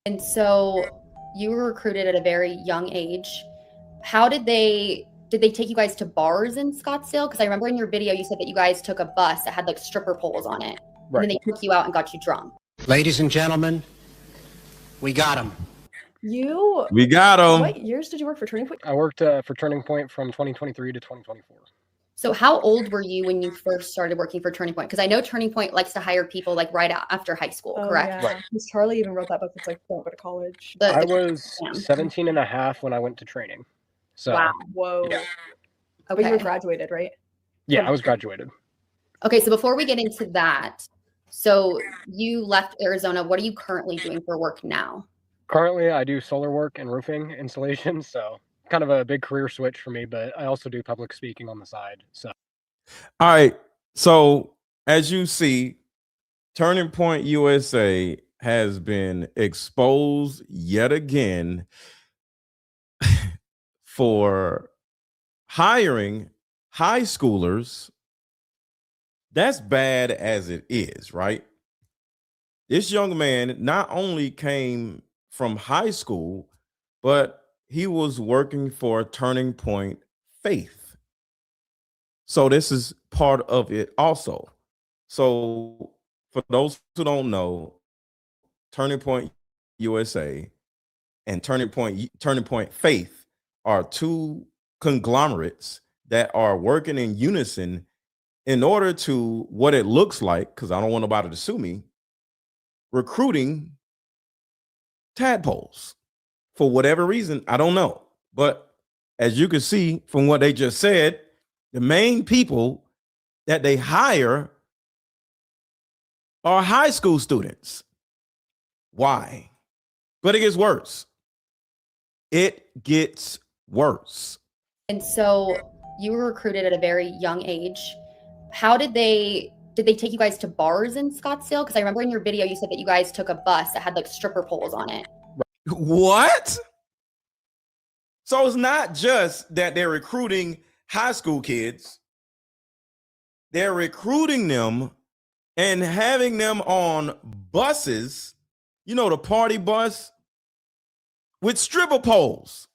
And so you were recruited at a very young age. How did they take you guys to bars in Scottsdale? Because I remember in your video you said that you guys took a bus that had like stripper poles on it. And then they took you out and got you drunk. Ladies and gentlemen, we got him. We got him. What years did you work for Turning Point? I worked for Turning Point from 2023 to 2024. So how old were you when you first started working for Turning Point? Because I know Turning Point likes to hire people like right after high school, correct? Yeah. Right. Charlie even wrote that book. It's like, don't go to college. I was 17 and a half when I went to training. So, wow. Whoa. Yeah. Okay. But you were graduated, right? Yeah, I was graduated. Okay, so before we get into that, so you left Arizona. What are you currently doing for work now? Currently, I do solar work and roofing installation. So kind of a big career switch for me, but I also do public speaking on the side. So, all right. So as you see, Turning Point USA has been exposed yet again for hiring high schoolers. That's bad as it is, right? This young man not only came from high school, but he was working for Turning Point Faith. So this is part of it also. So for those who don't know, Turning Point USA and Turning Point Faith are two conglomerates that are working in unison in order to, what it looks like, because I don't want nobody to sue me, recruiting tadpoles for whatever reason. I don't know. But as you can see from what they just said, the main people that they hire are high school students. Why? But it gets worse. It gets worse. And so you were recruited at a very young age. How did they take you guys to bars in Scottsdale? Because I remember in your video you said that you guys took a bus that had like stripper poles on it. What? So it's not just that they're recruiting high school kids. They're recruiting them and having them on buses, you know, the party bus with stripper poles.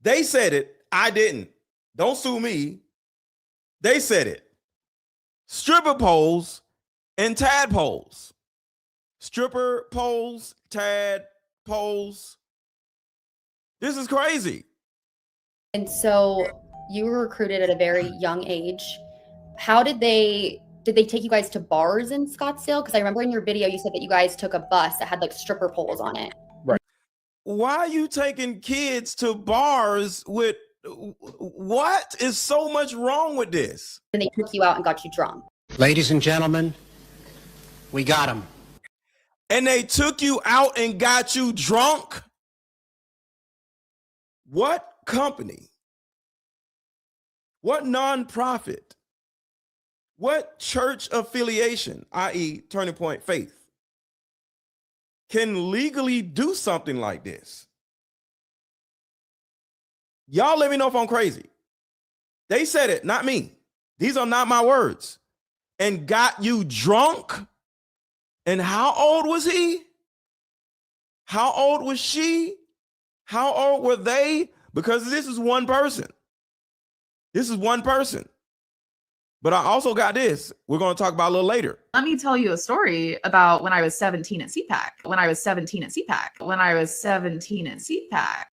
They said it. I didn't. Don't sue me. They said it. Stripper poles and tadpoles. Stripper poles, tadpoles. This is crazy. And so you were recruited at a very young age. How did they take you guys to bars in Scottsdale? Because I remember in your video you said that you guys took a bus that had like stripper poles on it. Right. Why are you taking kids to bars with, what is so much wrong with this? And they took you out and got you drunk. Ladies and gentlemen, we got him. And they took you out and got you drunk? What company? What nonprofit? What church affiliation, i.e. Turning Point Faith, can legally do something like this? Y'all let me know if I'm crazy. They said it, not me. These are not my words. And got you drunk? And how old was he? How old was she? How old were they? Because this is one person. This is one person. But I also got this. We're going to talk about a little later. Let me tell you a story about when I was 17 at CPAC. When I was 17 at CPAC. When I was 17 at CPAC.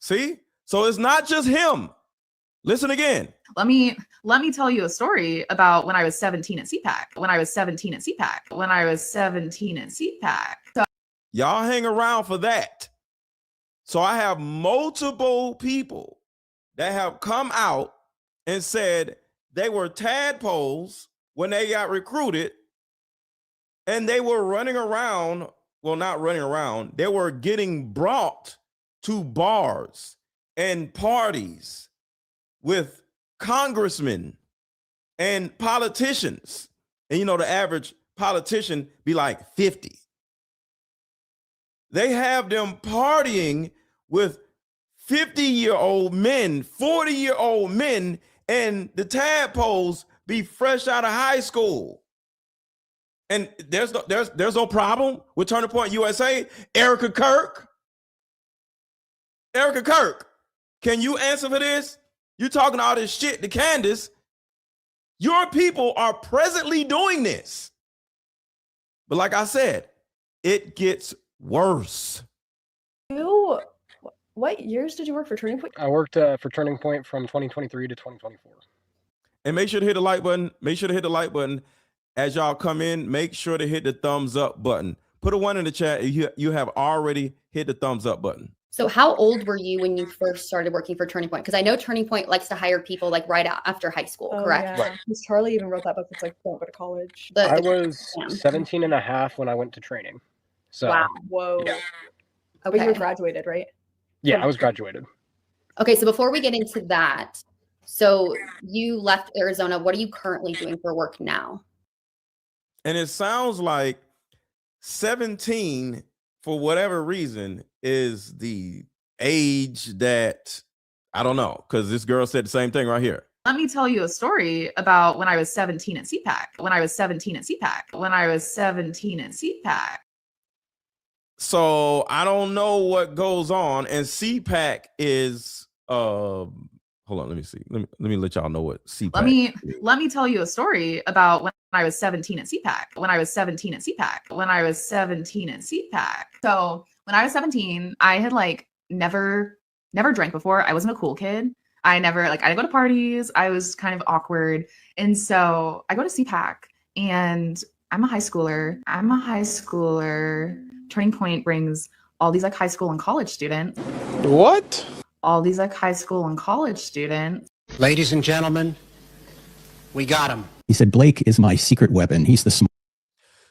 See? So it's not just him. Listen again. Let me tell you a story about when I was 17 at CPAC. When I was 17 at CPAC. When I was 17 at CPAC. So y'all hang around for that. So I have multiple people that have come out and said they were tadpoles when they got recruited, and they were running around. Well, not running around. They were getting brought to bars and parties with congressmen and politicians. And you know, the average politician be like 50. They have them partying with 50-year-old men, 40-year-old men, and the tadpoles be fresh out of high school. And there's no problem with Turning Point USA. Erica Kirk, can you answer for this? You talking all this shit to Candace. Your people are presently doing this. But like I said, it gets worse. What years did you work for Turning Point? I worked for Turning Point from 2023 to 2024. And make sure to hit the like button. Make sure to hit the like button. As y'all come in, make sure to hit the thumbs up button. Put a 1 in the chat if you have already hit the thumbs up button. So how old were you when you first started working for Turning Point? Because I know Turning Point likes to hire people like right after high school, correct? Yeah. Because Charlie even wrote that book that's like, don't go to college. I was 17 and a half when I went to training. So, wow. Whoa. Yeah. Okay. But you were graduated, right? Yeah, I was graduated. Okay, so before we get into that, so you left Arizona. What are you currently doing for work now? And it sounds like 17, for whatever reason, is the age that, I don't know, because this girl said the same thing right here. Let me tell you a story about when I was 17 at CPAC. When I was 17 at CPAC. When I was 17 at CPAC. So I don't know what goes on. And CPAC is hold on, let me see. Let me let y'all know what CPAC Let me tell you a story about when I was 17 at CPAC. When I was 17 at CPAC. When I was 17 at CPAC. So when I was 17, I had like never drank before. I wasn't a cool kid. I didn't go to parties. I was kind of awkward. And so I go to CPAC and I'm a high schooler. Turning Point brings all these like high school and college students. What? All these like high school and college students. Ladies and gentlemen, we got him. He said, Blake is my secret weapon. He's the smart.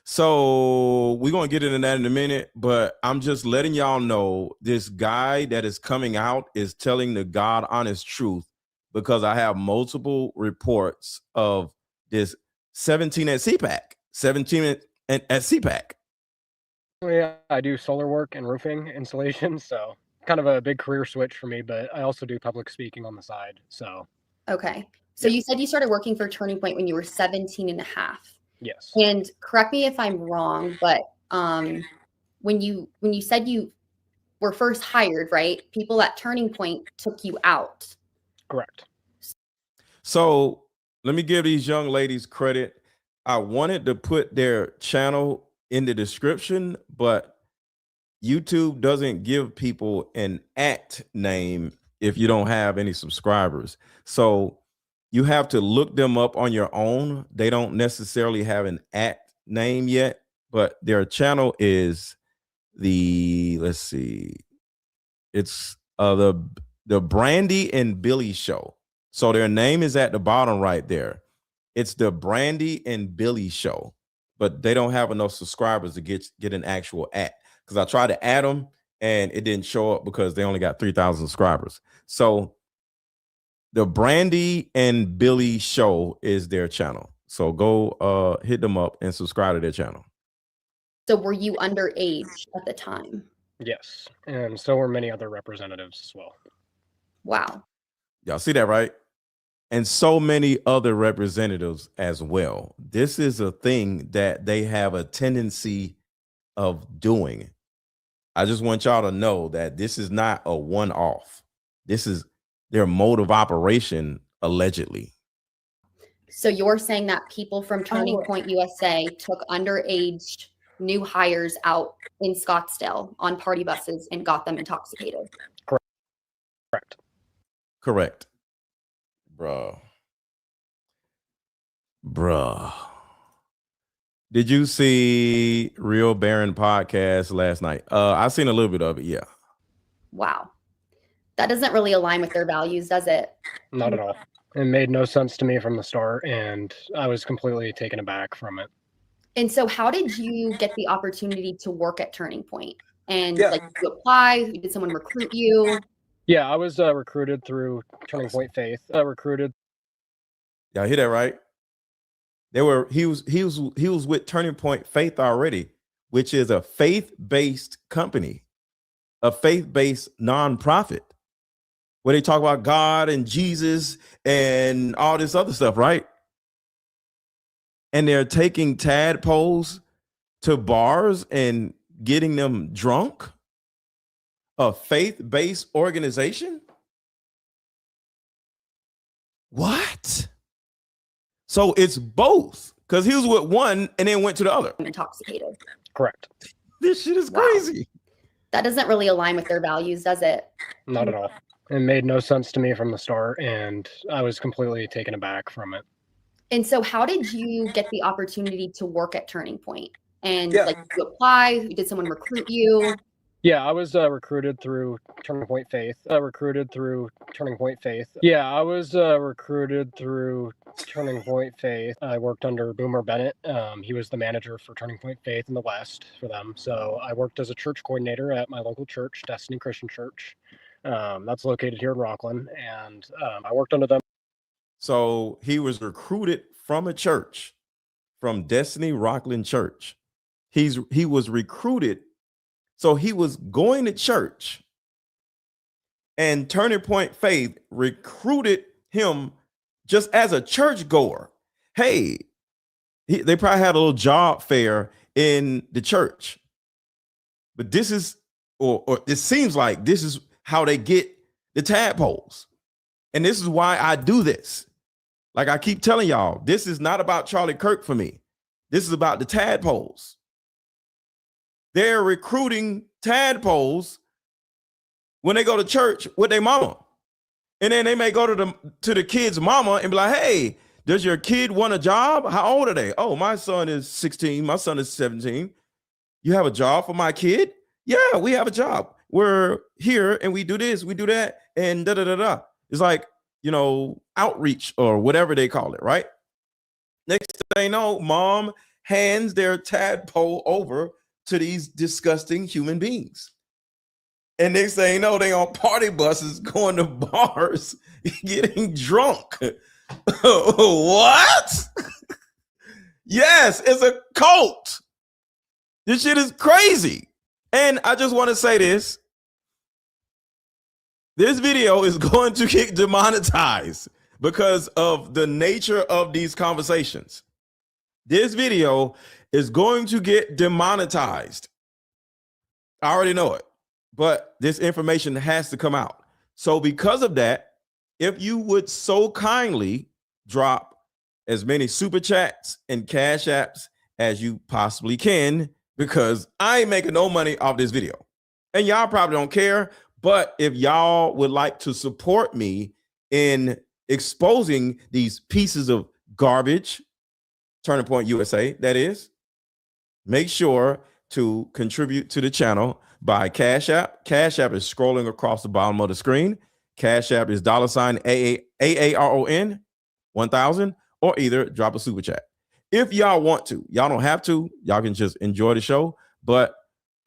So we're going to get into that in a minute, but I'm just letting y'all know this guy that is coming out is telling the God honest truth, because I have multiple reports of this 17 at CPAC, 17 at CPAC. Yeah, I do solar work and roofing installation, so kind of a big career switch for me, but I also do public speaking on the side. So Okay. So you said you started working for Turning Point when you were 17 and a half. yes. And correct me if I'm wrong, but when you said you were first hired, right? People at Turning Point took you out. Correct. So let me give these young ladies credit. I wanted to put their channel in the description, but YouTube doesn't give people an @name if you don't have any subscribers. So you have to look them up on your own. They don't necessarily have an @name yet, but their channel is let's see, it's the Brandy and Billy Show. So their name is at the bottom right there. It's the Brandy and Billy Show, but they don't have enough subscribers to get an actual because I tried to add them and it didn't show up because they only got 3,000 subscribers. So the Brandy and Billy Show is their channel. So go hit them up and subscribe to their channel. So were you underage at the time? Yes. And so were many other representatives as well. Wow. Y'all see that, right? And so many other representatives as well. This is a thing that they have a tendency of doing. I just want y'all to know that this is not a one-off. This is their mode of operation, allegedly. So you're saying that people from Turning Point USA took underage new hires out in Scottsdale on party buses and got them intoxicated? Correct. Bruh. Did you see Real Baron podcast last night? I seen a little bit of it, yeah. Wow. That doesn't really align with their values, does it? Not at all. It made no sense to me from the start, and I was completely taken aback from it. And so how did you get the opportunity to work at Turning Point? And like, did you apply? Did someone recruit you? Yeah, I was recruited through Turning Point Faith. Recruited. Y'all hear that, right? He was with Turning Point Faith already, which is a faith-based company, a faith-based nonprofit, where they talk about God and Jesus and all this other stuff, right? and they're taking tadpoles to bars and getting them drunk? A faith-based organization? What? So it's both, because he was with one and then went to the other. Intoxicated. Correct. This shit is Wow. crazy. That doesn't really align with their values, does it? Not at all. It made no sense to me from the start, and I was completely taken aback from it. And so how did you get the opportunity to work at Turning Point? And Yeah. like, did you apply? Did someone recruit you? Yeah, I was recruited through Turning Point Faith. Yeah, I was recruited through Turning Point Faith. I worked under Boomer Bennett. He was the manager for Turning Point Faith in the West for them. So I worked as a church coordinator at my local church, Destiny Christian Church. That's located here in Rockland. And I worked under them. So he was recruited from a church, from Destiny Rockland Church. He was recruited. So he was going to church, and Turning Point Faith recruited him just as a church goer. Hey, they probably had a little job fair in the church, but this is, or it seems like this is how they get the tadpoles. And this is why I do this. Like I keep telling y'all, this is not about Charlie Kirk for me. This is about the tadpoles. They're recruiting tadpoles when they go to church with their mama. And then they may go to the kid's mama and be like, hey, does your kid want a job? How old are they? Oh, my son is 16. My son is 17. You have a job for my kid? Yeah, we have a job. We're here and we do this, we do that, and da da da da. It's like, outreach or whatever they call it, right? Next thing you know, mom hands their tadpole over to these disgusting human beings. And next thing you know, they on party buses going to bars, getting drunk. What? Yes, it's a cult. This shit is crazy. And I just want to say this. This video is going to get demonetized because of the nature of these conversations. This video is going to get demonetized. I already know it, but this information has to come out. So because of that, if you would so kindly drop as many super chats and cash apps as you possibly can, because I ain't making no money off this video. And y'all probably don't care, but if y'all would like to support me in exposing these pieces of garbage, Turning Point USA, that is, make sure to contribute to the channel by Cash App. Cash App is scrolling across the bottom of the screen. Cash App is $AARON 1000, or either drop a super chat. If y'all want to, y'all don't have to, y'all can just enjoy the show, but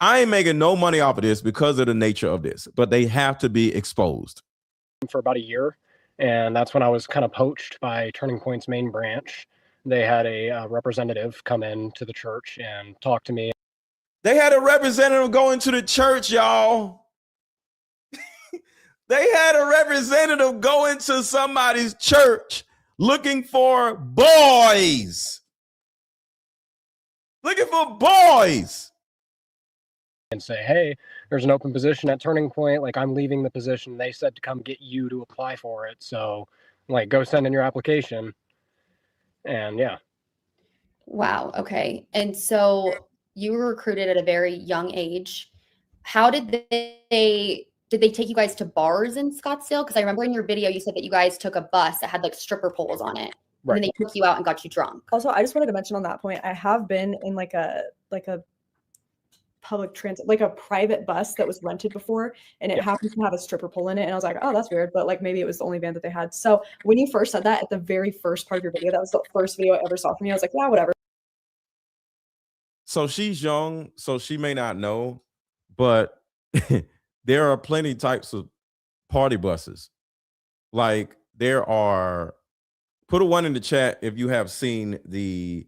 I ain't making no money off of this because of the nature of this, but they have to be exposed. For about a year, and that's when I was kind of poached by Turning Point's main branch. They had a representative come in to the church and talk to me. They had a representative going to the church, y'all. They had a representative going to somebody's church looking for boys. Looking for boys. And say, hey, there's an open position at Turning Point. Like, I'm leaving the position. They said to come get you to apply for it. So, like, go send in your application. And yeah. Wow. Okay. And so you were recruited at a very young age. How did they take you guys to bars in Scottsdale? Because I remember in your video you said that you guys took a bus that had like stripper poles on it. Right. And then they took you out and got you drunk. Also, I just wanted to mention on that point, I have been in like a public transit, like a private bus that was rented before, and it happens to have a stripper pole in it. And I was like, oh, that's weird. But like, maybe it was the only van that they had. So when you first said that at the very first part of your video, that was the first video I ever saw from you. I was like, yeah, whatever. So she's young, so she may not know, but there are plenty types of party buses. Like there are, put a one in the chat if you have seen the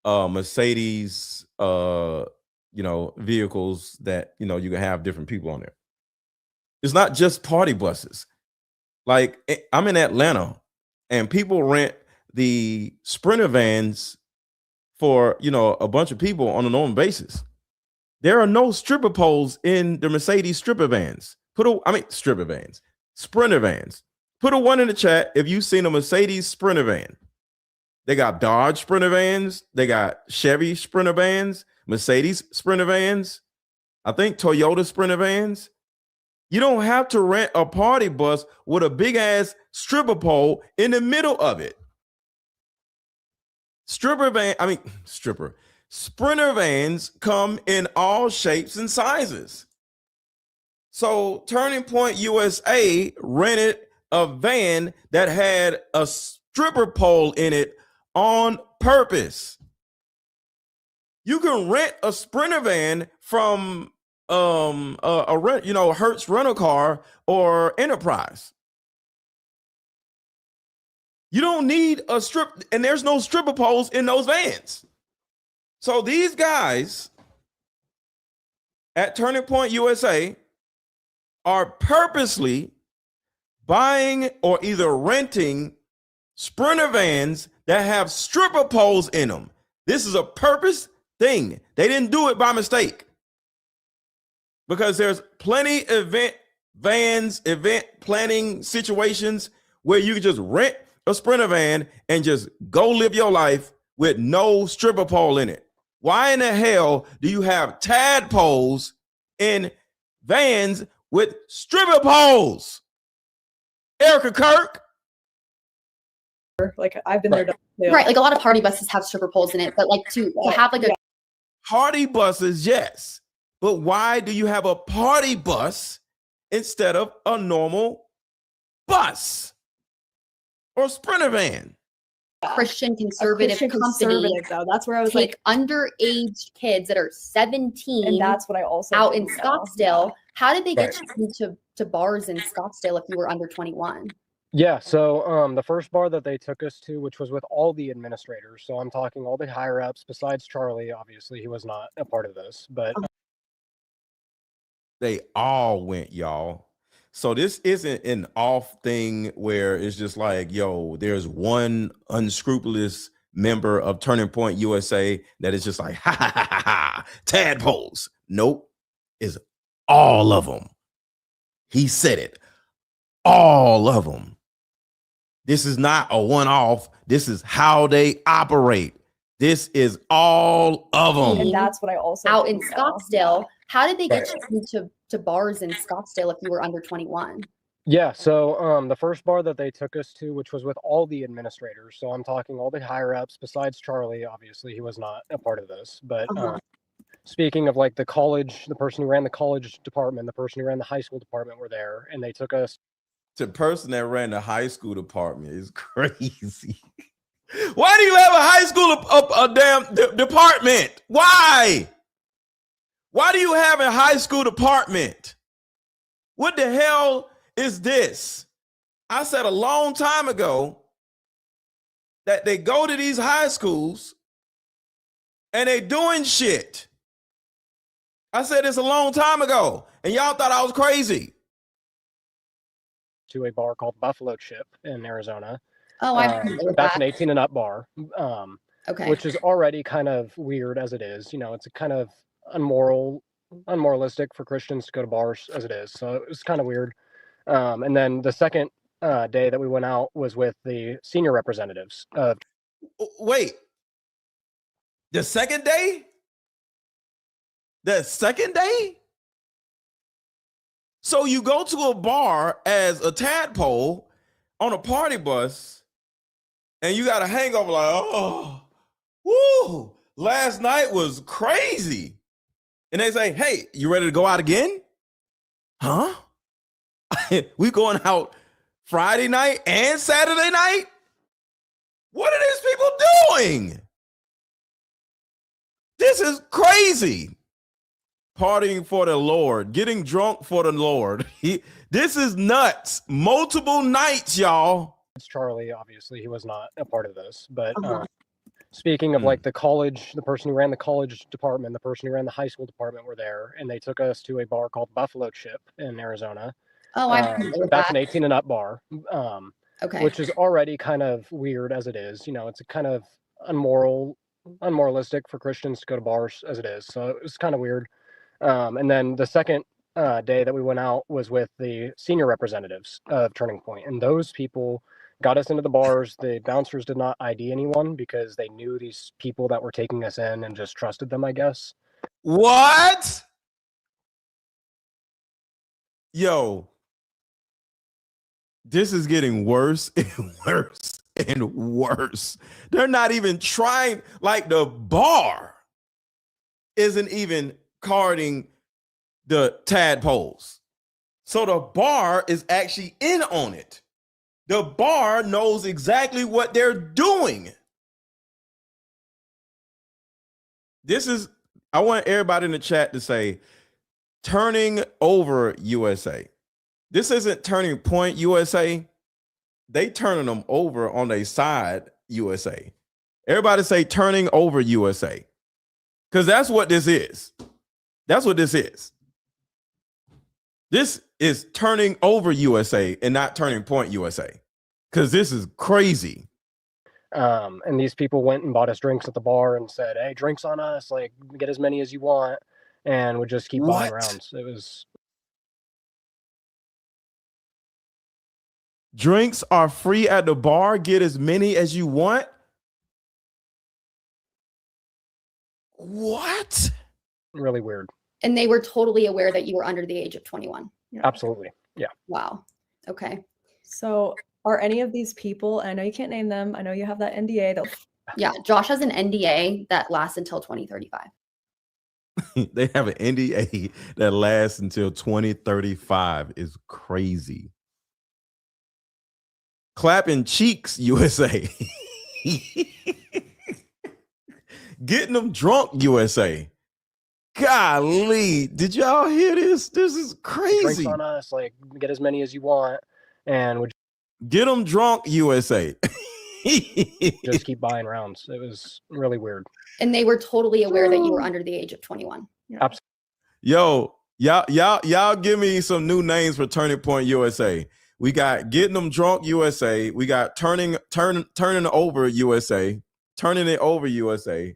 Mercedes vehicles that you can have different people on there. It's not just party buses. Like I'm in Atlanta and people rent the Sprinter vans for, you know, a bunch of people on a normal basis. There are no stripper poles in the Mercedes stripper vans. Sprinter vans. Put a 1 in the chat if you've seen a Mercedes Sprinter van. They got Dodge Sprinter vans. They got Chevy Sprinter vans, Mercedes Sprinter vans. I think Toyota Sprinter vans. You don't have to rent a party bus with a big ass stripper pole in the middle of it. Sprinter vans come in all shapes and sizes. So Turning Point USA rented a van that had a stripper pole in it on purpose. You can rent a Sprinter van from Hertz rental car or Enterprise. You don't need a strip, and there's no stripper poles in those vans. So these guys at Turning Point USA are purposely buying or either renting Sprinter vans that have stripper poles in them. This is a purpose thing. They didn't do it by mistake, because there's plenty event planning situations where you can just rent a Sprinter van and just go live your life with no stripper pole in it. Why in the hell do you have tadpoles in vans with stripper poles? Erica Kirk. Like, I've been there. Right. Like, a lot of party buses have stripper poles in it, but like to have like a Party buses, yes. But why do you have a party bus instead of a normal bus or Sprinter van? Christian conservative company, conservative, though. That's where I was take like, underage kids that are 17 and that's what I also out in didn't know. Scottsdale. How did they get you to bars in Scottsdale if you were under 21? Yeah, so the first bar that they took us to, which was with all the administrators, so I'm talking all the higher ups besides Charlie. Obviously, he was not a part of this, but they all went, y'all. So this isn't an off thing where it's just like, yo, there's one unscrupulous member of Turning Point USA that is just like, ha ha ha ha, ha tadpoles. Nope, it's all of them. He said it, all of them. This is not a one-off. This is how they operate. This is all of them. And that's what I also out in didn't know. Scottsdale. How did they get you to bars in Scottsdale if you were under 21? yeah, so the first bar that they took us to, which was with all the administrators, so I'm talking all the higher ups besides Charlie. Obviously, he was not a part of this, but speaking of like the college, the person who ran the college department, the person who ran the high school department were there, and they took us. The person that ran the high school department is crazy. Why do you have a high school a damn department? Why? Why do you have a high school department? What the hell is this? I said a long time ago that they go to these high schools and they doing shit. I said this a long time ago, and y'all thought I was crazy. To a bar called Buffalo Chip in Arizona. Oh, I'm familiar with that's that. an 18 and up bar. Okay. Which is already kind of weird as it is. You know, it's a kind of unmoralistic for Christians to go to bars as it is. So it's kind of weird. And then the second day that we went out was with the senior representatives. Wait, the second day? The second day? So you go to a bar as a tadpole on a party bus, and you got a hangover like, oh, woo, last night was crazy. And they say, hey, you ready to go out again? Huh? We going out Friday night and Saturday night? What are these people doing? This is crazy. Partying for the Lord, getting drunk for the Lord. This is nuts. Multiple nights, y'all. It's Charlie, obviously, he was not a part of this. But speaking of like the college, the person who ran the college department, the person who ran the high school department were there, and they took us to a bar called Buffalo Chip in Arizona. Oh, I'm familiar with that's that. an 18 and up bar. Okay. Which is already kind of weird as it is. You know, it's a kind of unmoralistic for Christians to go to bars as it is. So it was kind of weird. And then the second day that we went out was with the senior representatives of Turning Point, and those people got us into the bars. The bouncers did not ID anyone because they knew these people that were taking us in and just trusted them, I guess. What? Yo, this is getting worse and worse and worse. They're not even trying, like the bar isn't even carding the tadpoles. So the bar is actually in on it. The bar knows exactly what they're doing. I want everybody in the chat to say, turning over USA. This isn't Turning Point USA. They turning them over on their side USA. Everybody say turning over USA. Because that's what this is. That's what this is. This is turning over USA and not Turning Point USA. Because this is crazy. And these people went and bought us drinks at the bar and said, hey, drinks on us, like get as many as you want, and would just keep buying rounds. It was... Drinks are free at the bar. Get as many as you want. What? Really weird. And they were totally aware that you were under the age of 21. Yeah. Absolutely. Yeah. Wow. Okay. So are any of these people, and I know you can't name them, I know you have that NDA that... Yeah, Josh has an NDA that lasts until 2035. They have an NDA that lasts until 2035. Is crazy. Clapping cheeks, USA. Getting them drunk, USA. Golly, did y'all hear this? This is crazy. Drinks on us, like get as many as you want, and would get them drunk, USA. just keep buying rounds. It was really weird. And they were totally aware that you were under the age of 21. Yeah. Absolutely. Yo, y'all give me some new names for Turning Point USA. We got Getting Them Drunk USA. We got Turning Over USA. Turning It Over USA.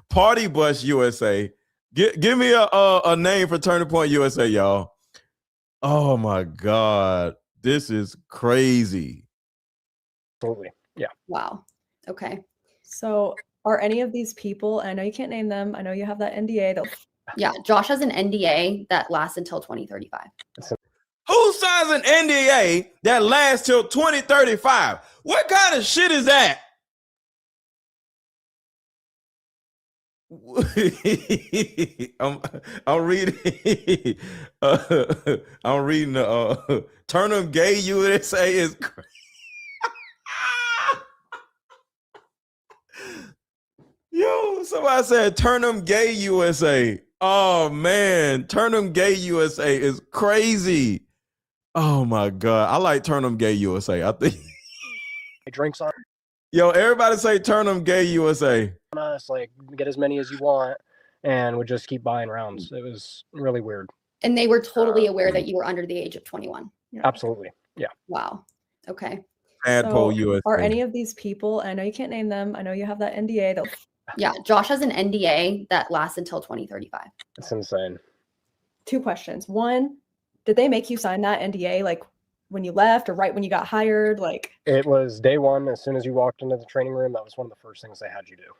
Party Bus USA. Give me a name for Turning Point USA, y'all. Oh my God. This is crazy. Absolutely. Yeah. Wow. Okay. So are any of these people, and I know you can't name them, I know you have that NDA that... Yeah, Josh has an NDA that lasts until 2035. Who signs an NDA that lasts till 2035? What kind of shit is that? I'm reading. I'm reading the Turn 'em Gay USA is crazy. Yo, somebody said Turn 'em Gay USA. Oh man, Turn 'em Gay USA is crazy. Oh my God, I like Turn 'em Gay USA. I think Drinks on yo, everybody say Turn 'em Gay USA. us, like get as many as you want, and would just keep buying rounds. It was really weird. And they were totally aware that you were under the age of 21. Yeah. Absolutely. Yeah. Wow. Okay. Tadpole So USA. are any of these people, and I know you can't name them, I know you have that NDA that... Yeah, Josh has an NDA that lasts until 2035. It's insane. 2 questions. One, did they make you sign that NDA like when you left or right when you got hired? Like, It was day one. As soon as you walked into the training room, that was one of the first things they had you do.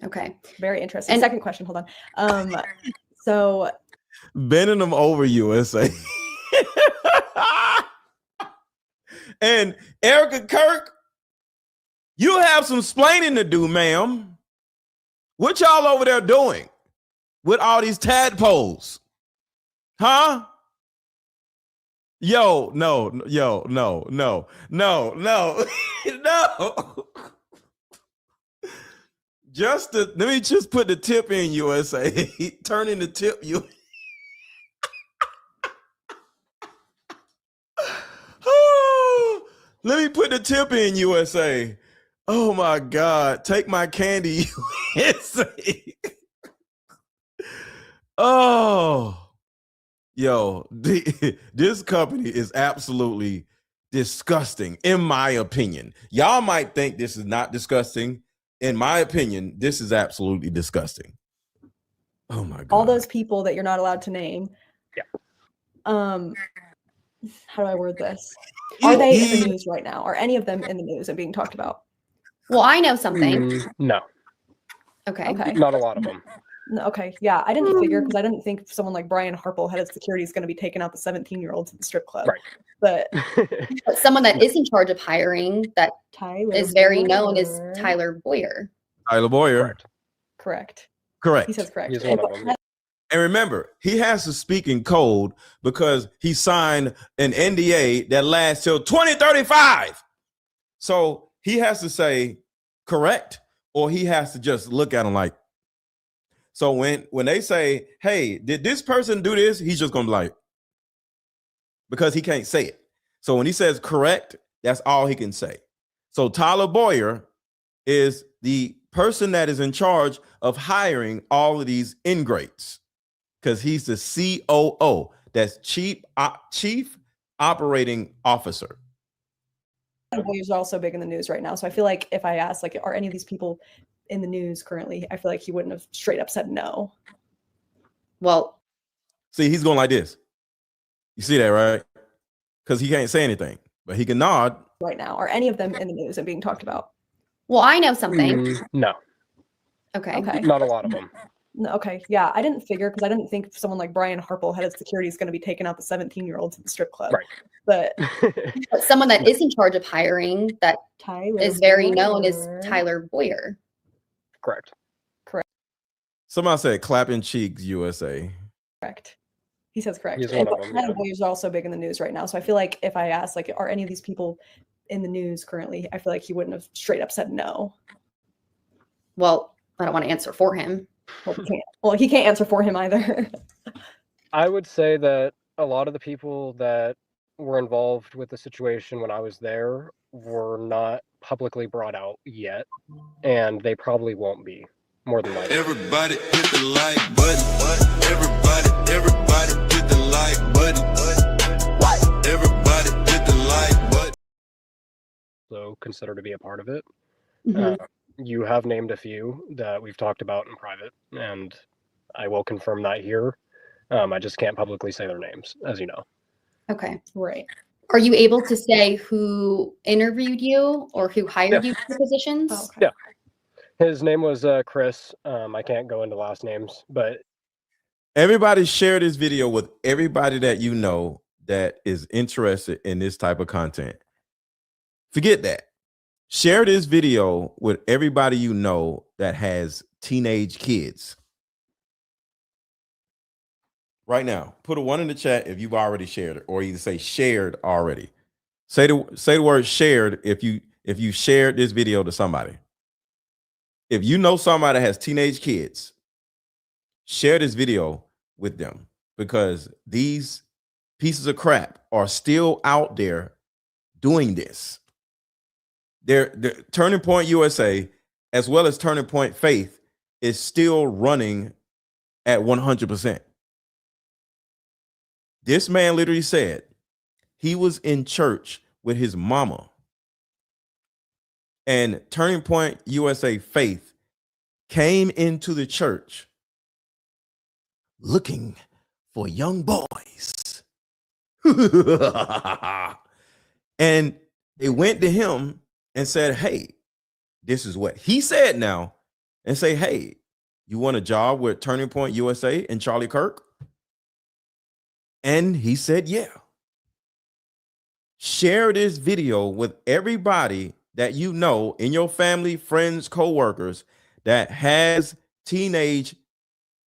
Okay. very interesting. And- Second question, hold on. So Bending them over USA. And Erica Kirk, you have some splaining to do, ma'am. What y'all over there doing with all these tadpoles? Huh? No. Let me just put the tip in, USA. Turning the tip, you. Let me put the tip in, USA. Oh my God. Take my candy, USA. Oh, yo, this company is absolutely disgusting, in my opinion. Y'all might think this is not disgusting. In my opinion, this is absolutely disgusting. Oh my God. All those people that you're not allowed to name. Yeah. How do I word this? Are they in the news right now? Are any of them in the news and being talked about? Well, I know something. No, Okay. Okay. not a lot of them. Okay. Yeah, I didn't figure because I didn't think someone like Brian Harple, head of security, is going to be taking out the 17-year-olds at the strip club. Right. But But someone that is in charge of hiring that Tyler is very known is Boyer. Tyler Boyer. Tyler Boyer. Correct. Correct. Correct. He says correct. He's one of them. And remember, he has to speak in code because he signed an NDA that lasts till 2035. So he has to say correct, or he has to just look at him like. So when they say, hey, did this person do this? He's just going to be like, because he can't say it. So when he says correct, that's all he can say. So Tyler Boyer is the person that is in charge of hiring all of these ingrates, because he's the COO. That's chief operating officer. Boyer's also big in the news right now. So I feel like if I asked, like, are any of these people in the news currently, I feel like he wouldn't have straight up said no. Well, see, he's going like this. You see that, right? Because he can't say anything, but he can nod. Right now, are any of them in the news and being talked about? well, I know something. No, Okay. Okay. not a lot of them. Okay. Yeah, I didn't figure because I didn't think someone like Brian Harple, head of security, is going to be taking out the 17-year-olds at the strip club. Right. But But someone that is in charge of hiring that Tyler is very known is Boyer. Tyler Boyer. Correct. Somebody said clapping cheeks, USA. Correct. He says correct. He's one of them, Tyler yeah. Boyer's also big in the news right now. So I feel like if I asked, like, are any of these people in the news currently, I feel like he wouldn't have straight up said no. Well, I don't want to answer for him. Well, he can't answer for him either. I would say that a lot of the people that were involved with the situation when I was there were not publicly brought out yet, and they probably won't be, more than likely. Everybody hit the like button. Everybody hit the like button. Everybody hit the like button. So consider to be a part of it. Mhm. You have named a few that we've talked about in private, and I will confirm that here. I just can't publicly say their names, as you know. Okay. Right. Are you able to say who interviewed you or who hired you for the positions? Oh, okay. Yeah. His name was Chris. I can't go into last names, but Everybody share this video with everybody that you know that is interested in this type of content. Forget that. Share this video with everybody you know that has teenage kids. Right now, put a 1 in the chat if you've already shared it, or either say shared already. Say the word shared if you shared this video to somebody. If you know somebody that has teenage kids, share this video with them, because these pieces of crap are still out there doing this. They're Turning Point USA, as well as Turning Point Faith, is still running at 100%. This man literally said he was in church with his mama, and Turning Point USA Faith came into the church looking for young boys. And they went to him and said, hey, this is what he said now, and say, hey, you want a job with Turning Point USA and Charlie Kirk? And he said, yeah. Share this video with everybody that you know in your family, friends, coworkers that has teenage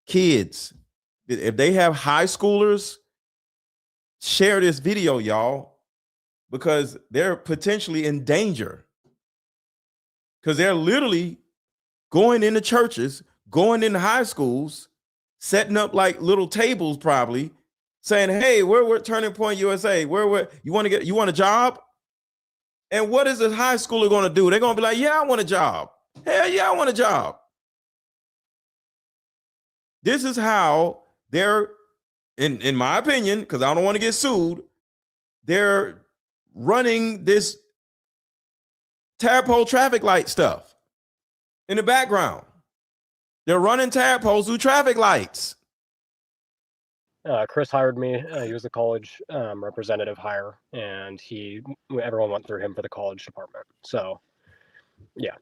kids. If they have high schoolers, share this video, y'all, because they're potentially in danger. Because they're literally going into churches, going into high schools, setting up like little tables, probably saying, hey, we're Turning Point USA. Where you want a job? And what is a high schooler going to do? They're going to be like, yeah, I want a job. Hell yeah, I want a job. This is how they're, in my opinion, because I don't want to get sued, they're running this tadpole traffic light stuff in the background. They're running tadpoles through traffic lights. Chris hired me. He was the college representative hire, and everyone went through him for the college department. So, yeah.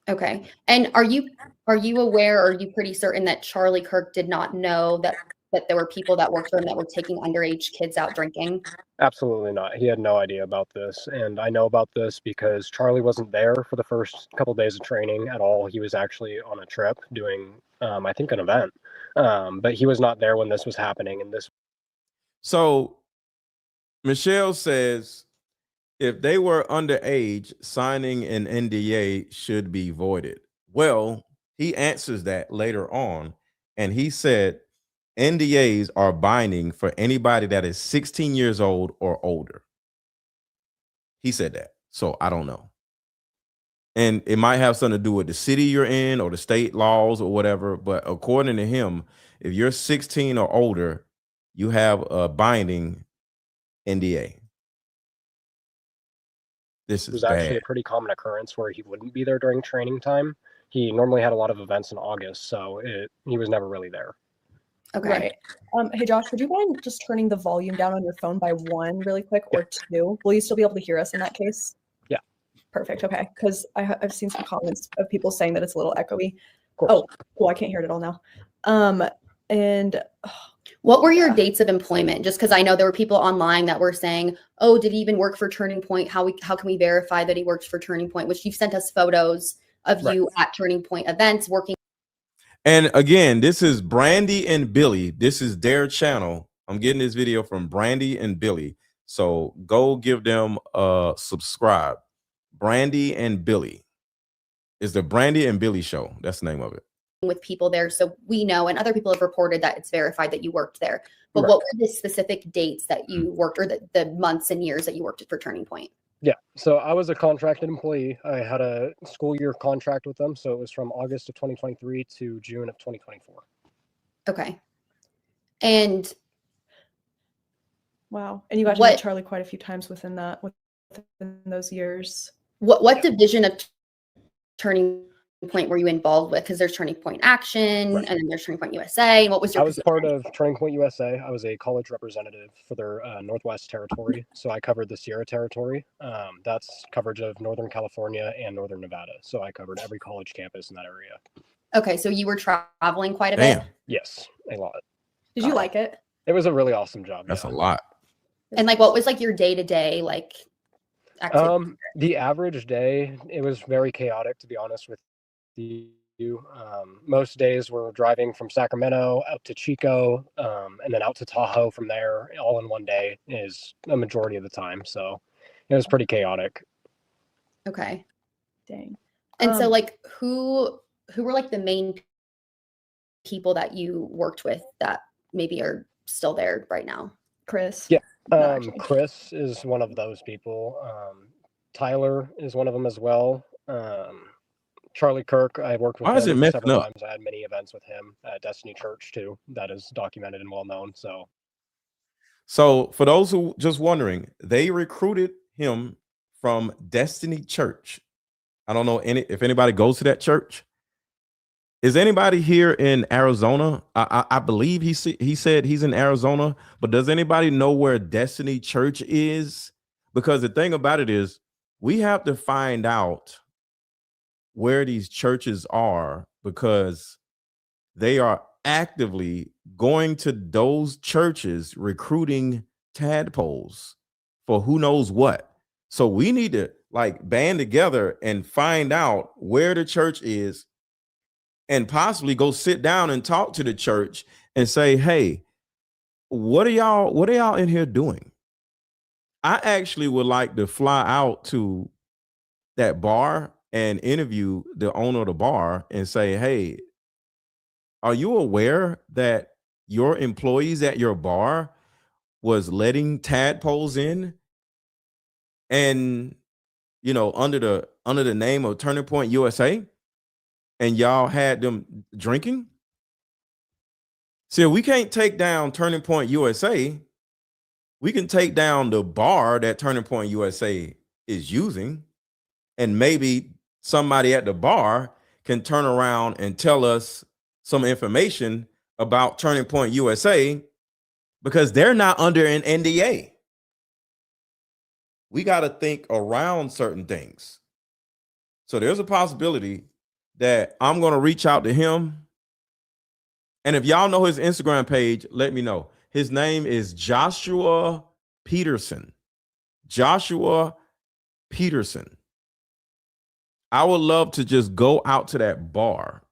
Okay. And are you aware, or are you pretty certain that Charlie Kirk did not know that there were people that worked for him that were taking underage kids out drinking? Absolutely not. He had no idea about this. And I know about this because Charlie wasn't there for the first couple of days of training at all. He was actually on a trip doing, I think, an event. But he was not there when this was happening. And this. So Michelle says if they were underage, signing an NDA should be voided. Well, he answers that later on, and he said NDAs are binding for anybody that is 16 years old or older. He said that. So I don't know. And it might have something to do with the city you're in or the state laws or whatever. But according to him, if you're 16 or older, you have a binding NDA. This It is was actually bad. a pretty common occurrence where he wouldn't be there during training time. He normally had a lot of events in August, so he was never really there. Okay. Right. Hey, Josh, would you mind just turning the volume down on your phone by 1 really quick, or 2? Will you still be able to hear us in that case? Yeah. Perfect. Okay. Because I've seen some comments of people saying that it's a little echoey. Oh, cool. I can't hear it at all now. And what were your dates of employment? Just because I know there were people online that were saying, oh, did he even work for Turning Point? How can we verify that he works for Turning Point? Which you've sent us photos of you at Turning Point events working. And again, this is Brandy and Billy. This is their channel. I'm getting this video from Brandy and Billy. So go give them a subscribe. Brandy and Billy. It's the Brandy and Billy Show. That's the name of it. With people there, so we know, and other people have reported that it's verified that you worked there. But what were the specific dates that you worked, or the months and years that you worked for Turning Point? Yeah, so I was a contracted employee. I had a school year contract with them, so it was from August of 2023 to June of 2024. Okay. And wow, and you got to meet Charlie quite a few times within those years. What division of Turning Point were you involved with? Because there's Turning Point Action, and then there's Turning Point USA. What was your? I was part of Turning Point USA. I was a college representative for their Northwest Territory, so I covered the Sierra Territory. That's coverage of Northern California and Northern Nevada. So I covered every college campus in that area. Okay, so you were traveling quite a bit. Yes, a lot. Did you like it? It was a really awesome job. That's a lot. And like, what was like your day-to-day like activity? The average day, it was very chaotic, to be honest with you. Most days we're driving from Sacramento out to Chico, and then out to Tahoe from there, all in one day is a majority of the time. So it was pretty chaotic. Okay. Dang. And so like who were like the main people that you worked with that maybe are still there right now? Chris. Yeah. Chris is one of those people. Tyler is one of them as well. Charlie Kirk, I worked with him several times. I had many events with him at Destiny Church too. That is documented and well known. So for those who just wondering, they recruited him from Destiny Church. I don't know if anybody goes to that church. Is anybody here in Arizona? I believe he said he's in Arizona, but does anybody know where Destiny Church is? Because the thing about it is we have to find out where these churches are, because they are actively going to those churches recruiting tadpoles for who knows what. So we need to like band together and find out where the church is, and possibly go sit down and talk to the church and say, hey, what are y'all in here doing? I actually would like to fly out to that bar and interview the owner of the bar and say, hey, are you aware that your employees at your bar was letting tadpoles in, and under the name of Turning Point USA, and y'all had them drinking? See, we can't take down Turning Point USA We can take down the bar that Turning Point USA is using, and maybe somebody at the bar can turn around and tell us some information about Turning Point USA because they're not under an NDA. We got to think around certain things. So there's a possibility that I'm going to reach out to him. And if y'all know his Instagram page, let me know. His name is Joshua Peterson. Joshua Peterson. I would love to just go out to that bar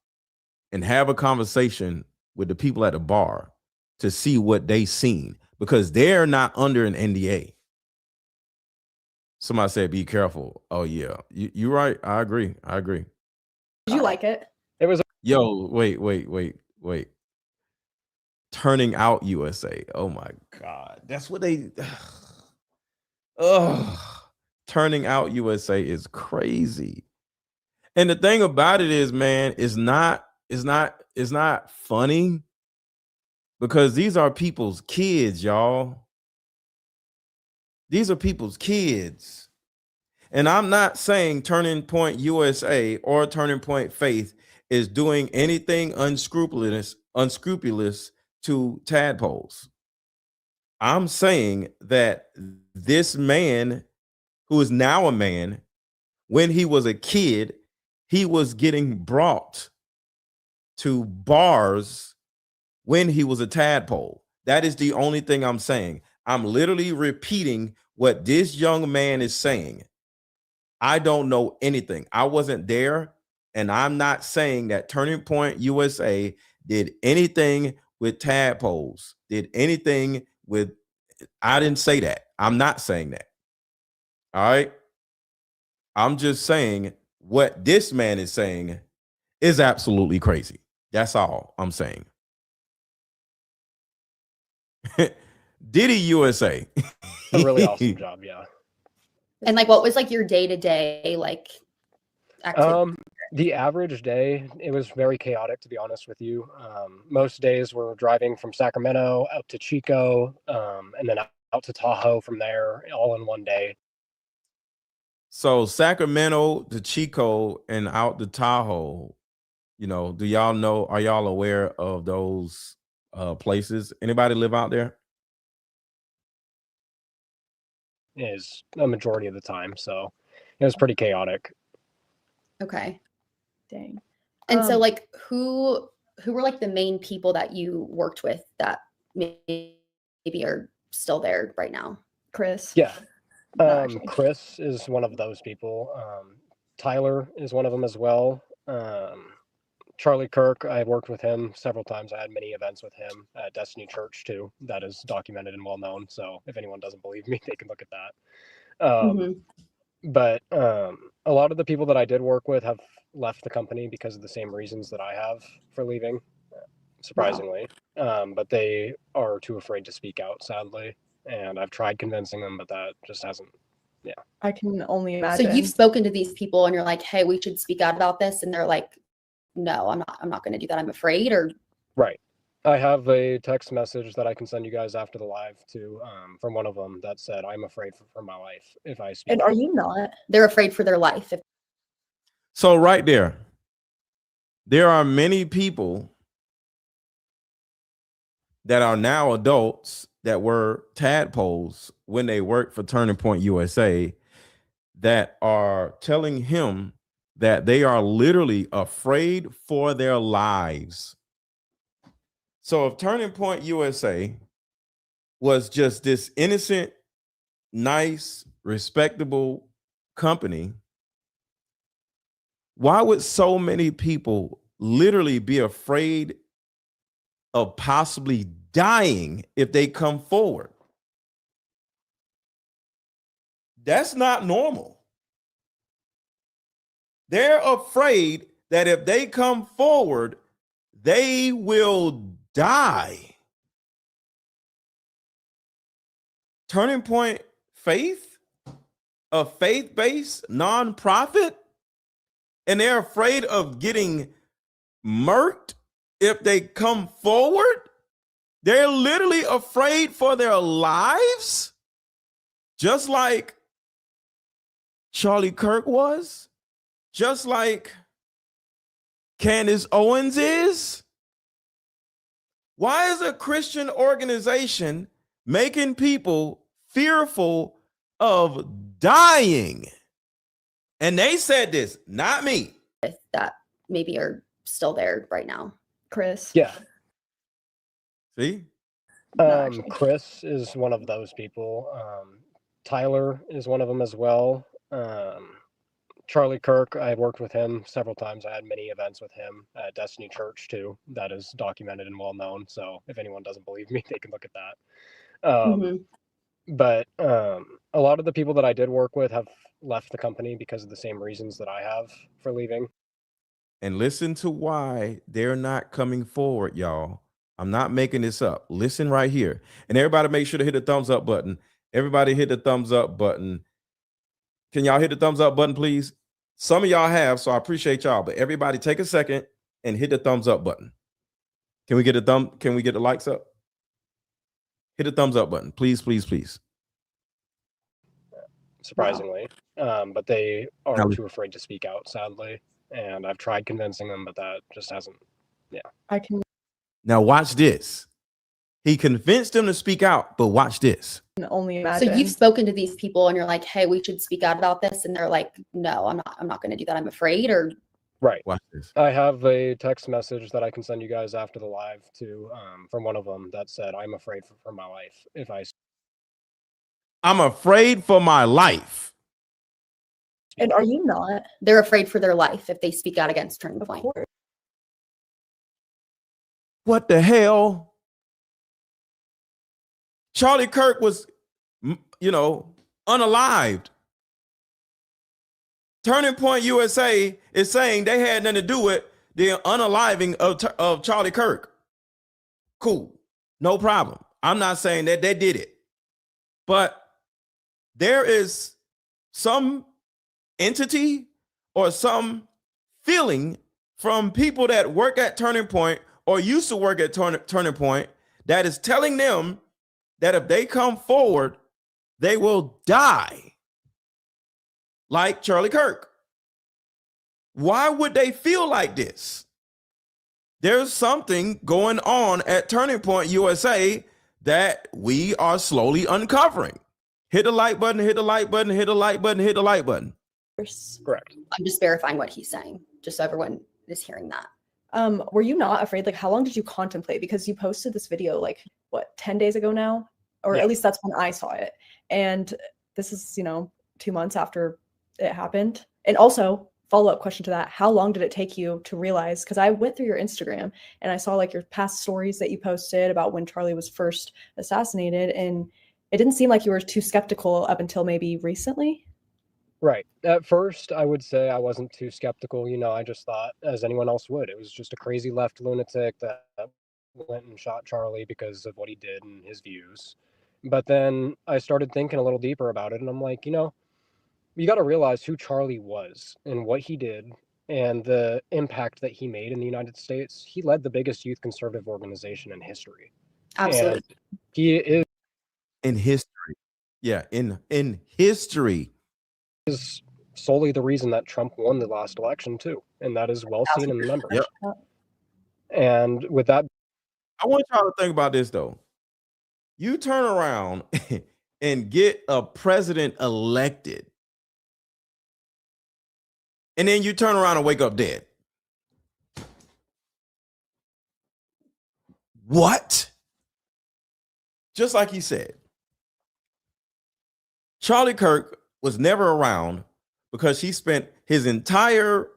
and have a conversation with the people at the bar to see what they seen, because they're not under an NDA. Somebody said, be careful. Oh, yeah. You're right. I agree. Did you like it? It was Yo, wait. Turning Out USA. Oh, my God. That's what they... Ugh. Turning Out USA is crazy. And the thing about it is, man, it's not funny, because these are people's kids, y'all. These are people's kids. And I'm not saying Turning Point USA or Turning Point Faith is doing anything unscrupulous to Tadpoles. I'm saying that this man, who is now a man, when he was a kid, he was getting brought to bars when he was a tadpole. That is the only thing I'm saying. I'm literally repeating what this young man is saying. I don't know anything. I wasn't there, and I'm not saying that Turning Point USA did anything with tadpoles, did anything with... I didn't say that. I'm not saying that. All right. I'm just saying what this man is saying is absolutely crazy. That's all I'm saying. Diddy USA. a really awesome job. Yeah. And like, what was like your day-to-day like activity? The average day, it was very chaotic, to be honest with you. Most days we're driving from Sacramento out to Chico, and then out to Tahoe from there, all in one day. So Sacramento to Chico and out to Tahoe, you know, do y'all know, are y'all aware of those places? Anybody live out there? Is a majority of the time, so it was pretty chaotic. Okay. Dang. And so like who were like the main people that you worked with that maybe are still there right now? Chris. Yeah. No, actually. Chris is one of those people. Tyler is one of them as well. Charlie Kirk, I worked with him several times. I had many events with him at Destiny Church too. That is documented and well known. So if anyone doesn't believe me, they can look at that. But a lot of the people that I did work with have left the company because of the same reasons that I have for leaving, surprisingly. Wow. But they are too afraid to speak out, sadly. And I've tried convincing them, but that just hasn't. Yeah. I can only imagine. So you've spoken to these people and you're like, hey, we should speak out about this. And they're like, no, I'm not going to do that. I'm afraid. Or right. I have a text message that I can send you guys after the live to, from one of them that said, I'm afraid for my life if I speak. And are you not? They're afraid for their life. So right there are many people that are now adults that were tadpoles when they worked for Turning Point USA that are telling him that they are literally afraid for their lives. So if Turning Point USA was just this innocent, nice, respectable company, why would so many people literally be afraid of possibly dying if they come forward? That's not normal. They're afraid that if they come forward, they will die. Turning Point Faith, a faith-based nonprofit, and they're afraid of getting murked if they come forward? They're literally afraid for their lives, just like Charlie Kirk was, just like Candace Owens is. Why is a Christian organization making people fearful of dying? And they said this, not me. That maybe are still there right now. Chris. Yeah. See? actually. Chris is one of those people. Tyler is one of them as well. Charlie Kirk, I worked with him several times. I had many events with him at Destiny Church too. That is documented and well known. So if anyone doesn't believe me, they can look at that. But a lot of the people that I did work with have left the company because of the same reasons that I have for leaving. And listen to why they're not coming forward, y'all. I'm not making this up. Listen right here. And everybody make sure to hit the thumbs up button. Everybody hit the thumbs up button. Can y'all hit the thumbs up button, please? Some of y'all have, so I appreciate y'all. But everybody take a second and hit the thumbs up button. Can we get a thumb? Can we get the likes up? Hit the thumbs up button, please, please, please. Surprisingly, but they are too afraid to speak out, sadly. And I've tried convincing them, but that just hasn't. Yeah. I can Now watch this. He convinced them to speak out, but watch this. only imagine. So you've spoken to these people and you're like, hey, we should speak out about this. And they're like, no, I'm not going to do that. I'm afraid. Or Right. Watch this. I have a text message that I can send you guys after the live to from one of them that said, I'm afraid for my life if I'm afraid for my life. And are you not? they're afraid for their life if they speak out against Turning Point. What the hell? Charlie Kirk was, unalived. Turning Point USA is saying they had nothing to do with the unaliving of Charlie Kirk. Cool. No problem. I'm not saying that they did it. But there is some entity or some feeling from people that work at Turning Point or used to work at Turning Point that is telling them that if they come forward, they will die like Charlie Kirk. Why would they feel like this? There's something going on at Turning Point USA that we are slowly uncovering. Hit the like button, hit the like button, hit the like button, hit the like button. Correct. I'm just verifying what he's saying, just so everyone is hearing that. Were you not afraid? Like, how long did you contemplate? Because you posted this video, like, what, 10 days ago now? Or Yeah. at least that's when I saw it. And this is, 2 months after it happened. And also, follow-up question to that, how long did it take you to realize? Because I went through your Instagram and I saw like your past stories that you posted about when Charlie was first assassinated. And it didn't seem like you were too skeptical up until maybe recently. Right. At first, I would say I wasn't too skeptical. I just thought, as anyone else would, it was just a crazy left lunatic that went and shot Charlie because of what he did and his views. But then I started thinking a little deeper about it, and I'm like, you got to realize who Charlie was and what he did and the impact that he made in the United States. He led the biggest youth conservative organization in history. Absolutely. And he is In history. Yeah, in history. solely the reason that Trump won the last election too, and that is well seen in the numbers. Yep. And with that, I want y'all to think about this though. You turn around and get a president elected, and then you turn around and wake up dead. What? Just like he said, Charlie Kirk was never around because he spent his entire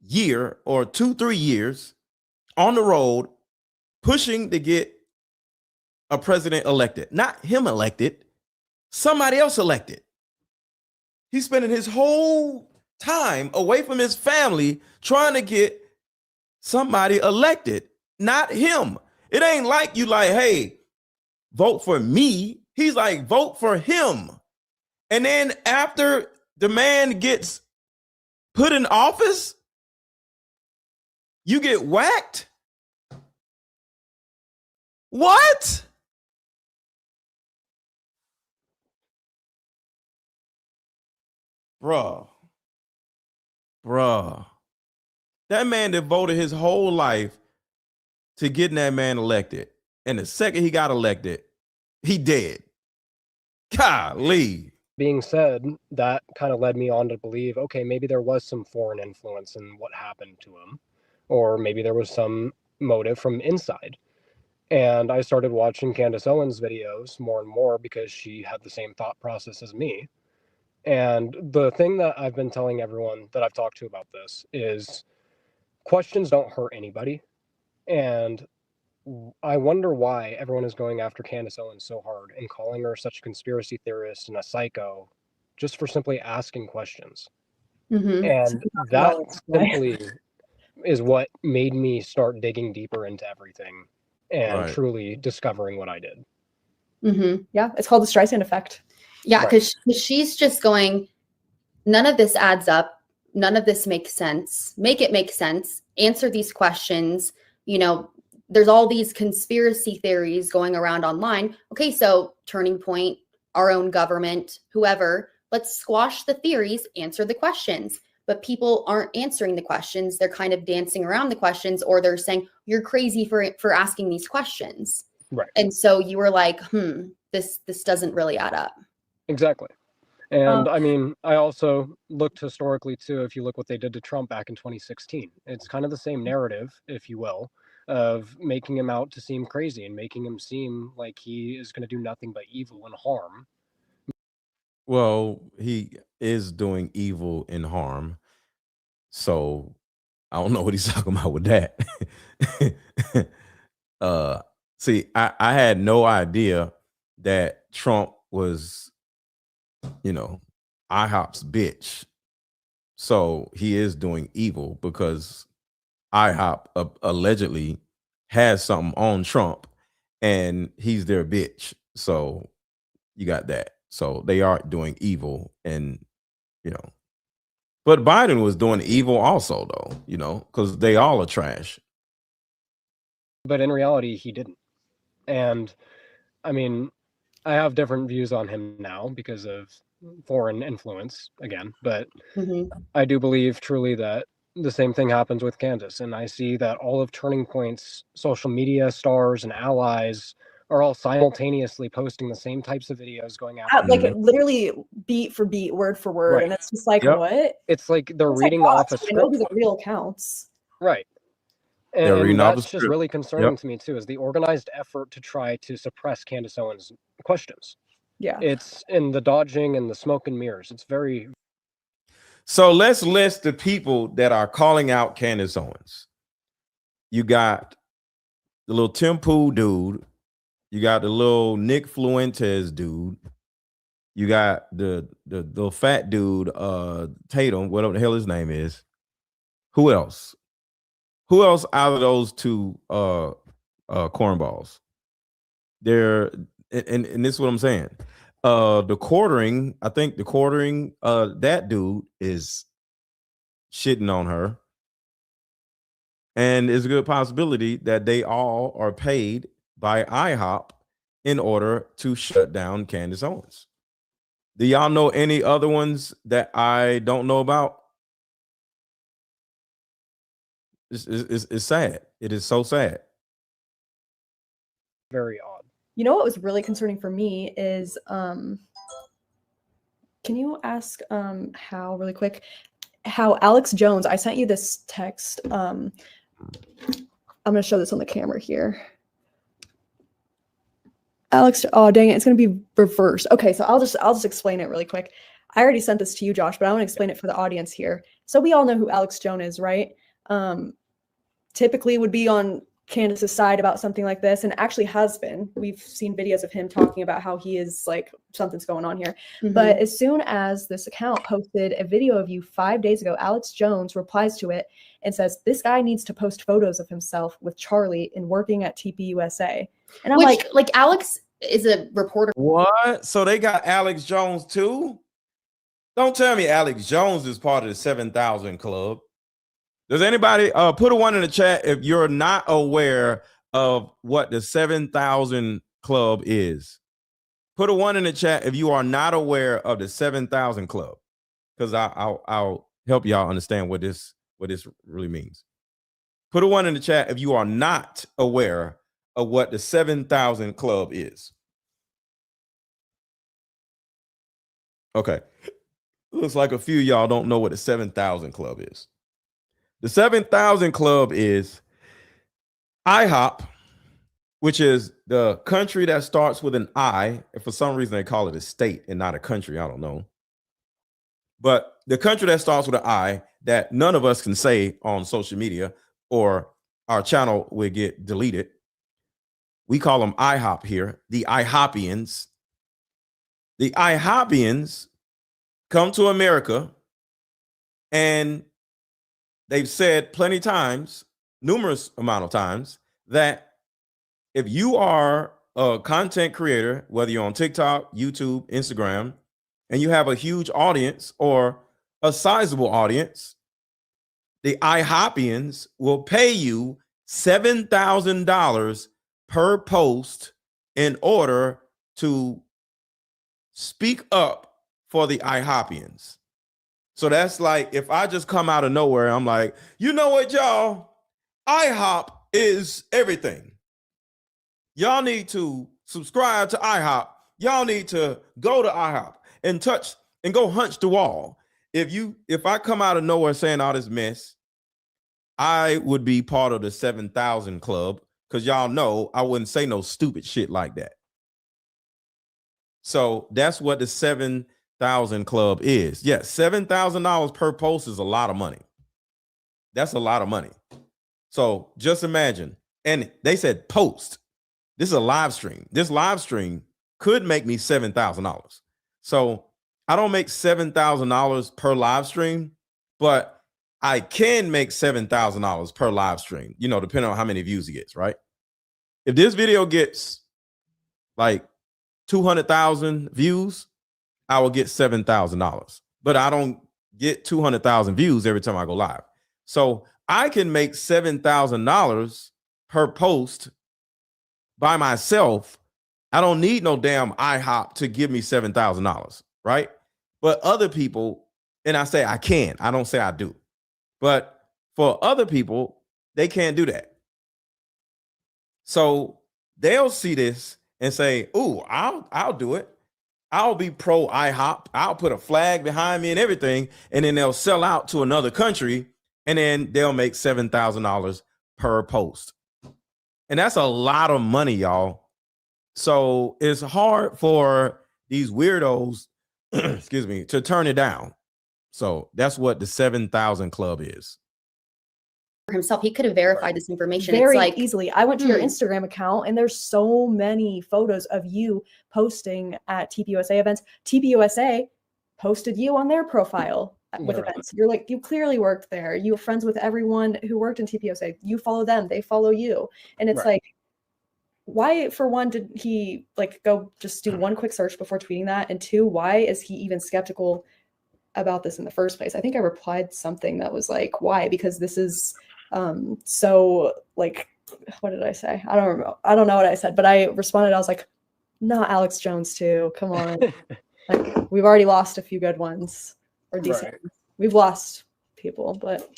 year or 2-3 years on the road pushing to get a president elected. Not him elected, somebody else elected. He's spending his whole time away from his family trying to get somebody elected, not him. It ain't like you like, hey, vote for me. He's like, vote for him. And then after the man gets put in office, you get whacked. What? Bruh. That man devoted his whole life to getting that man elected. And the second he got elected, he dead. Golly. Being said, that kind of led me on to believe, okay, maybe there was some foreign influence in what happened to him, or maybe there was some motive from inside. And I started watching Candace Owens' videos more and more because she had the same thought process as me. And the thing that I've been telling everyone that I've talked to about this is questions don't hurt anybody. And I wonder why everyone is going after Candace Owens so hard and calling her such a conspiracy theorist and a psycho just for simply asking questions. Mm-hmm. And that simply is what made me start digging deeper into everything and truly discovering what I did. Mm-hmm. Yeah, it's called the Streisand effect. Yeah, because she's just going, none of this adds up. None of this makes sense. Make it make sense. Answer these questions. You know, there's all these conspiracy theories going around online. Okay, so Turning Point, our own government, whoever, let's squash the theories, answer the questions. But people aren't answering the questions. They're kind of dancing around the questions, or they're saying, you're crazy for asking these questions. Right. And so you were like, this doesn't really add up. Exactly. And I mean, I also looked historically too, if you look what they did to Trump back in 2016, it's kind of the same narrative, if you will, of making him out to seem crazy and making him seem like he is going to do nothing but evil and harm. Well, he is doing evil and harm. So I don't know what he's talking about with that. See, I had no idea that Trump was, IHOP's bitch. So he is doing evil because IHOP allegedly has something on Trump and he's their bitch. So you got that. So they are doing evil and, but Biden was doing evil also though, because they all are trash. But in reality, he didn't. And I mean, I have different views on him now because of foreign influence again, but I do believe truly that the same thing happens with Candace. And I see that all of Turning Point's social media stars and allies are all simultaneously posting the same types of videos going after like literally beat for beat, word for word. And it's just like, what? It's like they're reading off a script. These are real accounts. Right. And that's just really concerning to me too, is the organized effort to try to suppress Candace Owens' questions. Yeah. It's in the dodging and the smoke and mirrors. It's very. So let's list the people that are calling out Candace Owens. You got the little Tim Pool dude. You got the little Nick Fuentes dude. You got the fat dude, Tatum, whatever the hell his name is. Who else? Who else out of those two cornballs? They're and this is what I'm saying. The quartering, that dude is shitting on her. And it's a good possibility that they all are paid by IHOP in order to shut down Candace Owens. Do y'all know any other ones that I don't know about? It's sad. It is so sad. Very odd. You know what was really concerning for me is, can you ask how really quick, how Alex Jones, I sent you this text. I'm going to show this on the camera here. Alex, oh dang it, it's going to be reversed. Okay, so I'll just explain it really quick. I already sent this to you, Josh, but I want to explain it for the audience here. So we all know who Alex Jones is, right? Typically would be on Candace's side about something like this, and actually has been. We've seen videos of him talking about how he is like, something's going on here. But as soon as this account posted a video of you 5 days ago, Alex Jones replies to it and says, this guy needs to post photos of himself with Charlie and working at TPUSA. And I'm like Alex is a reporter. What? So they got Alex Jones too? Don't tell me Alex Jones is part of the 7,000 club. Does anybody put a one in the chat if you're not aware of what the 7,000 Club is? Put a 1 in the chat if you are not aware of the 7,000 Club, because I'll help y'all understand what this really means. Put a 1 in the chat if you are not aware of what the 7,000 Club is. Okay. Looks like a few of y'all don't know what the 7,000 Club is. The 7,000 Club is IHOP, which is the country that starts with an I. And for some reason, they call it a state and not a country. I don't know. But the country that starts with an I that none of us can say on social media or our channel will get deleted. We call them IHOP here, the IHOPians. The IHOPians come to America, and they've said plenty times, numerous amount of times, that if you are a content creator, whether you're on TikTok, YouTube, Instagram, and you have a huge audience or a sizable audience, the IHOPians will pay you $7,000 per post in order to speak up for the IHOPians. So that's like if I just come out of nowhere, I'm like, you know what, y'all? IHOP is everything. Y'all need to subscribe to IHOP. Y'all need to go to IHOP and touch and go hunch the wall. If I come out of nowhere saying all this mess, I would be part of the 7,000 Club, because y'all know I wouldn't say no stupid shit like that. So that's what the 7,000 Club is. Yes, $7,000 per post is a lot of money. That's a lot of money. So just imagine, and they said post. This is a live stream. This live stream could make me $7,000. So I don't make $7,000 per live stream, but I can make $7,000 per live stream, depending on how many views it gets, right? If this video gets like 200,000 views, I will get $7,000. But I don't get 200,000 views every time I go live. So I can make $7,000 per post by myself. I don't need no damn IHOP to give me $7,000, right? But other people, and I say I can, I don't say I do. But for other people, they can't do that. So they'll see this and say, "Ooh, I'll do it. I'll be pro IHOP. I'll put a flag behind me and everything." And then they'll sell out to another country, and then they'll make $7,000 per post. And that's a lot of money, y'all. So it's hard for these weirdos, excuse me, to turn it down. So that's what the 7,000 Club is. For himself, he could have verified this information. Very it's like easily. I went to your Instagram account, and there's so many photos of you posting at TPUSA events. TPUSA posted you on their profile with events. You're like, you clearly worked there. You were friends with everyone who worked in TPUSA. You follow them, they follow you. And it's like, why, for one, did he go just do one quick search before tweeting that? And two, why is he even skeptical about this in the first place? I think I replied something that was like, why? Because this is so what did I say? I don't remember. I don't know what I said, but I responded. I was like, not Alex Jones too. Come on. We've already lost a few good ones or decent. Right. We've lost people, but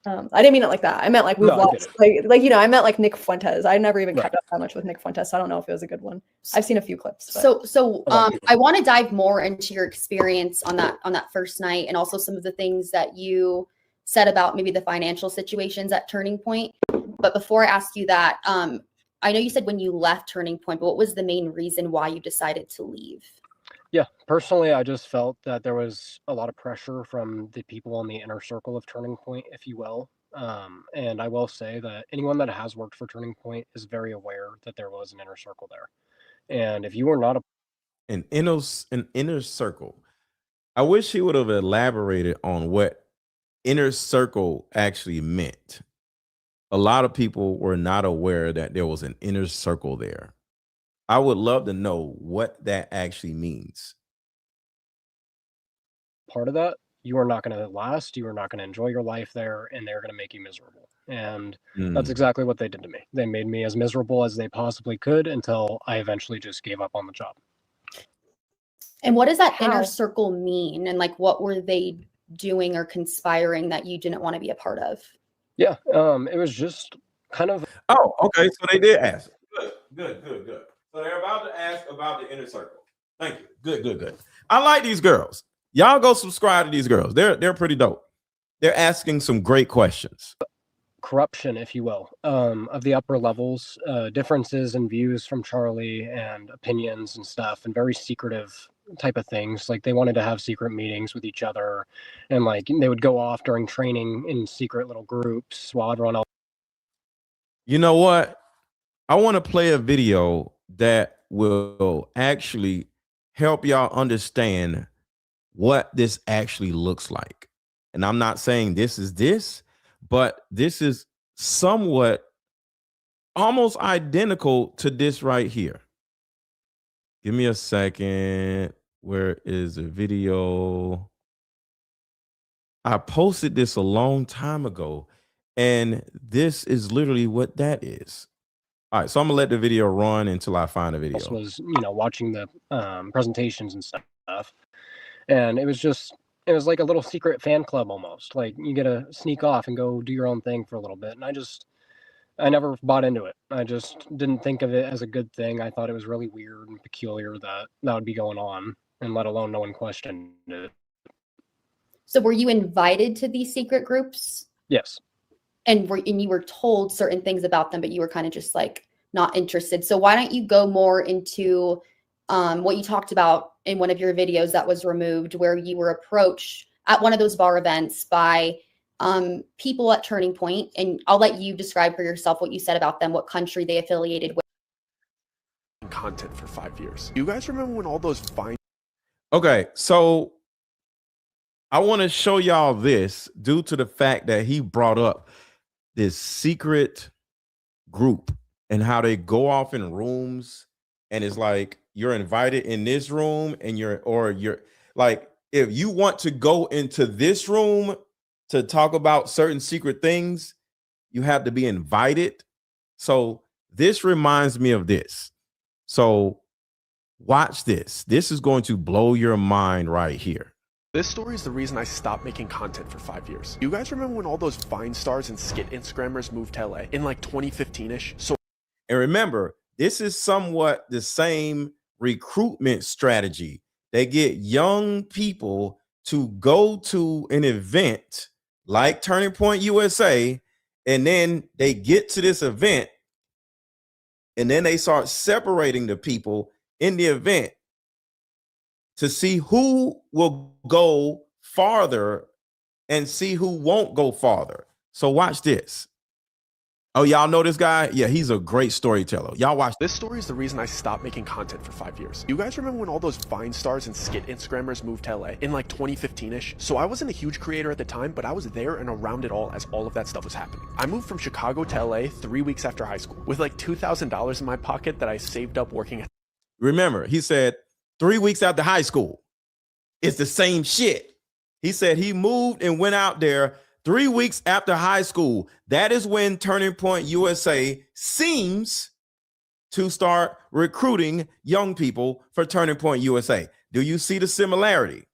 I didn't mean it like that. I meant we've lost I meant like Nick Fuentes. I never even kept up that much with Nick Fuentes, so I don't know if it was a good one. I've seen a few clips. But. So I want to dive more into your experience on that first night, and also some of the things that you said about maybe the financial situations at Turning Point. But before I ask you that, I know you said when you left Turning Point, but what was the main reason why you decided to leave? Yeah, personally, I just felt that there was a lot of pressure from the people in the inner circle of Turning Point, if you will. And I will say that anyone that has worked for Turning Point is very aware that there was an inner circle there. And if you were not an inner circle, I wish he would have elaborated on what inner circle actually meant. A lot of people were not aware that there was an inner circle there. I would love to know what that actually means. Part of that, you are not going to last, you are not going to enjoy your life there, and they're going to make you miserable. And that's Mm. exactly what they did to me. They made me as miserable as they possibly could until I eventually just gave up on the job. And what does that How? inner circle mean? And like, what were they doing or conspiring that you didn't want to be a part of? Yeah, it was just kind of Oh, okay. So they did ask. Good. So they're about to ask about the inner circle. Thank you. Good. I like these girls. Y'all go subscribe to these girls. They're pretty dope. They're asking some great questions. corruption, if you will, of the upper levels, differences in views from Charlie and opinions and stuff, and very secretive type of things. Like they wanted to have secret meetings with each other, and like they would go off during training in secret little groups while everyone else. You know what? I want to play a video that will actually help y'all understand what this actually looks like. And I'm not saying this is this, but this is somewhat almost identical to this right here. Give me a second. Where is the video? I posted this a long time ago, and this is literally what that is. All right, so I'm gonna let the video run until I find a video. Was watching the presentations and stuff, and it was like a little secret fan club almost. Like you get to sneak off and go do your own thing for a little bit, and I never bought into it. I just didn't think of it as a good thing. I thought it was really weird and peculiar that would be going on, and let alone no one questioned it. So were you invited to these secret groups? Yes. And you were told certain things about them, but you were kind of just like not interested. So why don't you go more into what you talked about in one of your videos that was removed, where you were approached at one of those bar events by people at Turning Point, and I'll let you describe for yourself what you said about them, what country they affiliated with. Content for 5 years. You guys remember when all those fine? Okay, so I want to show y'all this due to the fact that he brought up this secret group and how they go off in rooms, and it's like you're invited in this room, and you're like, if you want to go into this room to talk about certain secret things, you have to be invited. So this reminds me of this. So watch this. This is going to blow your mind right here. This story is the reason I stopped making content for 5 years. You guys remember when all those Vine stars and skit Instagrammers moved to LA in like 2015-ish? So, and remember, this is somewhat the same recruitment strategy. They get young people to go to an event like Turning Point USA, and then they get to this event, and then they start separating the people in the event to see who will go farther and see who won't go farther. So watch this. Oh, y'all know this guy? Yeah, he's a great storyteller. Y'all watch. This story is the reason I stopped making content for 5 years. You guys remember when all those Vine stars and skit Instagrammers moved to LA in like 2015-ish? So I wasn't a huge creator at the time, but I was there and around it all as all of that stuff was happening. I moved from Chicago to LA 3 weeks after high school with like $2,000 in my pocket that I saved up working at. Remember, he said 3 weeks after high school. It's the same shit. He said he moved and went out there 3 weeks after high school. That is when Turning Point USA seems to start recruiting young people for Turning Point USA. Do you see the similarity?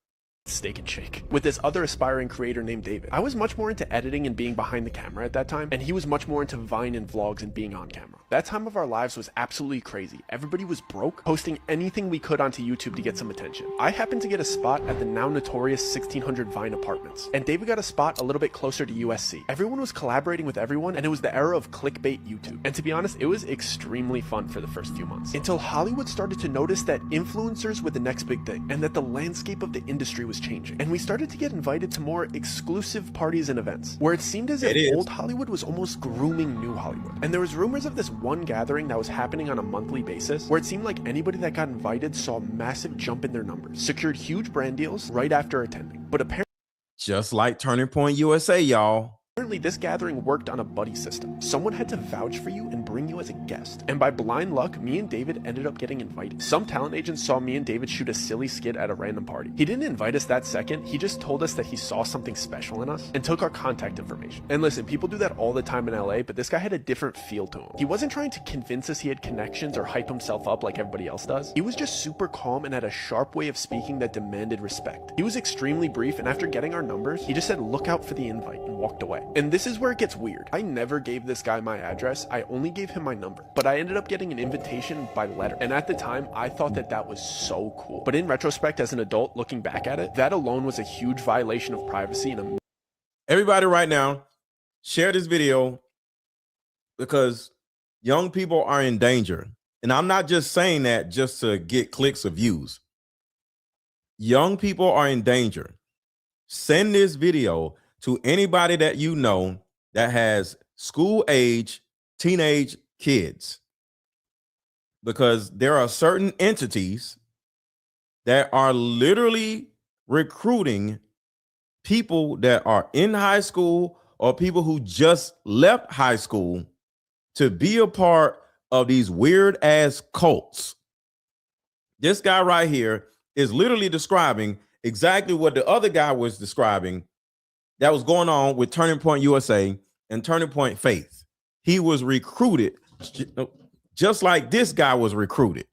Steak and Shake with this other aspiring creator named David. I was much more into editing and being behind the camera at that time, and he was much more into Vine and vlogs and being on camera. That time of our lives was absolutely crazy. Everybody was broke, posting anything we could onto YouTube to get some attention. I happened to get a spot at the now notorious 1600 Vine apartments, and David got a spot a little bit closer to USC. Everyone was collaborating with everyone, and it was the era of clickbait YouTube. And to be honest, it was extremely fun for the first few months, until Hollywood started to notice that influencers were the next big thing, and that the landscape of the industry was changing. And we started to get invited to more exclusive parties and events, where it seemed as if old Hollywood was almost grooming new Hollywood. And there was rumors of this one gathering that was happening on a monthly basis, where it seemed like anybody that got invited saw a massive jump in their numbers, secured huge brand deals right after attending. But apparently, just like Turning Point USA, y'all. Apparently, this gathering worked on a buddy system. Someone had to vouch for you and bring bring you as a guest. And by blind luck, me and David ended up getting invited. Some talent agents saw me and David shoot a silly skit at a random party. He didn't invite us that second, he just told us that he saw something special in us and took our contact information. And listen, people do that all the time in LA, but this guy had a different feel to him. He wasn't trying to convince us he had connections or hype himself up like everybody else does. He was just super calm and had a sharp way of speaking that demanded respect. He was extremely brief, and after getting our numbers, he just said, "Look out for the invite," and walked away. And this is where it gets weird. I never gave this guy my address, I only gave him my number. But I ended up getting an invitation by letter. And at the time, I thought that that was so cool. But in retrospect, as an adult, looking back at it, that alone was a huge violation of privacy and a... Everybody right now, share this video because young people are in danger. And I'm not just saying that just to get clicks or views. Young people are in danger. Send this video to anybody that you know that has school age, teenage kids, because there are certain entities that are literally recruiting people that are in high school or people who just left high school to be a part of these weird ass cults. This guy right here is literally describing exactly what the other guy was describing that was going on with Turning Point USA and Turning Point Faith. He was recruited just like this guy was recruited.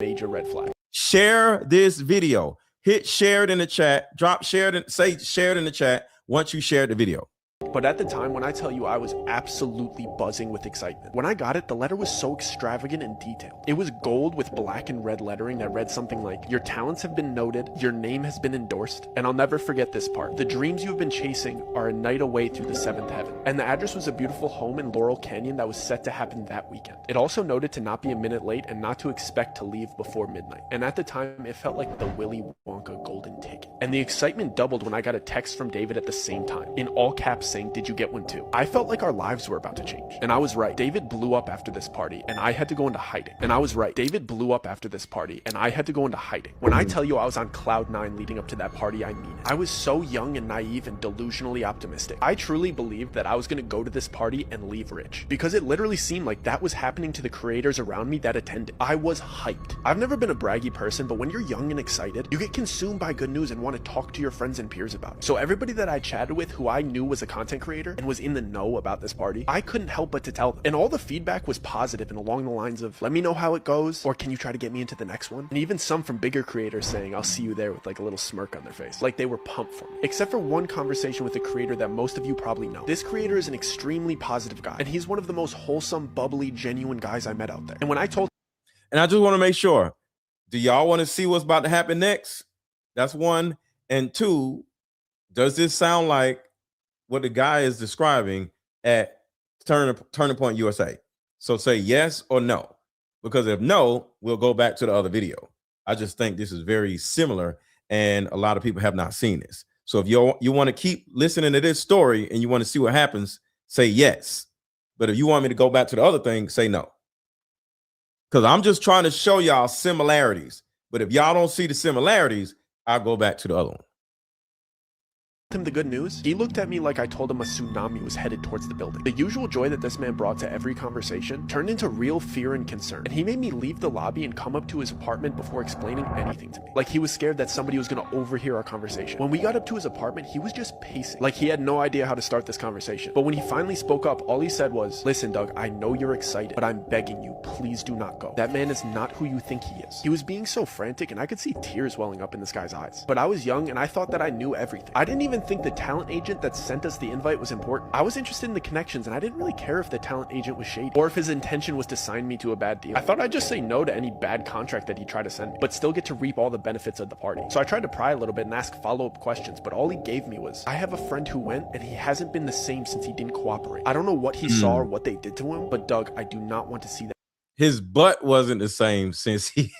major red flag. Share this video. Hit share it in the chat. Drop share it and say share it in the chat once you share the video. But at the time, when I tell you I was absolutely buzzing with excitement. When I got it, the letter was so extravagant and detailed. It was gold with black and red lettering that read something like, "Your talents have been noted, your name has been endorsed." And I'll never forget this part. "The dreams you've been chasing are a night away through the seventh heaven." And the address was a beautiful home in Laurel Canyon that was set to happen that weekend. It also noted to not be a minute late and not to expect to leave before midnight. And at the time, it felt like the Willy Wonka golden ticket. And the excitement doubled when I got a text from David at the same time, in all caps saying, "Did you get one too?" I felt like our lives were about to change. And I was right. David blew up after this party and I had to go into hiding. And I was right. David blew up after this party and I had to go into hiding. When I tell you I was on cloud nine leading up to that party, I mean it. I was so young and naive and delusionally optimistic. I truly believed that I was going to go to this party and leave rich, because it literally seemed like that was happening to the creators around me that attended. I was hyped. I've never been a braggy person, but when you're young and excited, you get consumed by good news and want to talk to your friends and peers about it. So everybody that I chatted with who I knew was a content creator and was in the know about this party, I couldn't help but to tell them. And all the feedback was positive and along the lines of, "Let me know how it goes," or "Can you try to get me into the next one?" And even some from bigger creators saying, "I'll see you there," with like a little smirk on their face, like they were pumped for me. Except for one conversation with a creator that most of you probably know. This creator is an extremely positive guy, and he's one of the most wholesome, bubbly, genuine guys I met out there. And when I told... And I just want to make sure, do y'all want to see what's about to happen next? That's one. And two, does this sound like what the guy is describing at Turning Point USA? So say yes or no, because if no, we'll go back to the other video. I just think this is very similar and a lot of people have not seen this. So if you want to keep listening to this story and you want to see what happens, say yes. But if you want me to go back to the other thing, say no. Because I'm just trying to show y'all similarities. But if y'all don't see the similarities, I'll go back to the other one. him the good news, he looked at me like I told him a tsunami was headed towards the building. The usual joy that this man brought to every conversation turned into real fear and concern, and he made me leave the lobby and come up to his apartment before explaining anything to me. Like he was scared that somebody was going to overhear our conversation. When we got up to his apartment, he was just pacing, like he had no idea how to start this conversation. But when he finally spoke up, all he said was, "Listen, Doug, I know you're excited, but I'm begging you, please do not go. That man is not who you think he is." He was being so frantic, and I could see tears welling up in this guy's eyes. But I was young, and I thought that I knew everything. I didn't even think the talent agent that sent us the invite was important. I was interested in the connections, and I didn't really care if the talent agent was shady or if his intention was to sign me to a bad deal. I thought I'd just say no to any bad contract that he tried to send me, but still get to reap all the benefits of the party. So I tried to pry a little bit and ask follow-up questions, but all he gave me was, "I have a friend who went, and he hasn't been the same since he didn't cooperate. I don't know what he saw or what they did to him, but Doug, I do not want to see that His butt wasn't the same since he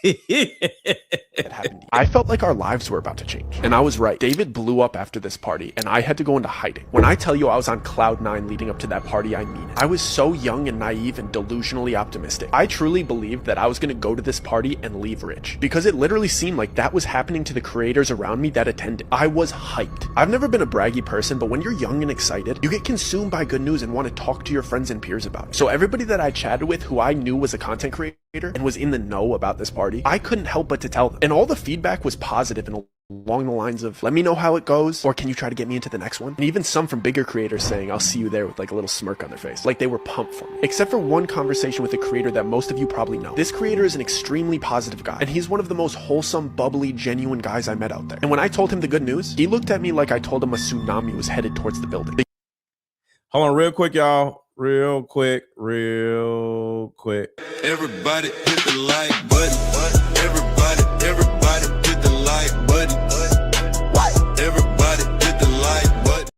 happen happened to you. I felt like our lives were about to change. And I was right. David blew up after this party, and I had to go into hiding. When I tell you I was on cloud 9 leading up to that party, I mean it. I was so young and naive and delusionally optimistic. I truly believed that I was going to go to this party and leave rich, because it literally seemed like that was happening to the creators around me that attended. I was hyped. I've never been a braggy person, but when you're young and excited, you get consumed by good news and want to talk to your friends and peers about it. So everybody that I chatted with who I knew was a content creator and was in the know about this party, I couldn't help but to tell them. And all the feedback was positive and along the lines of, let me know how it goes, or can you try to get me into the next one? And even some from bigger creators saying, I'll see you there, with like a little smirk on their face. Like they were pumped for me. Except for one conversation with a creator that most of you probably know. This creator is an extremely positive guy, and he's one of the most wholesome, bubbly, genuine guys I met out there. And when I told him the good news, he looked at me like I told him a tsunami was headed towards the building. Hold on real quick, y'all. Real quick. Everybody hit the like button. Everybody hit the like button. Everybody hit the like button.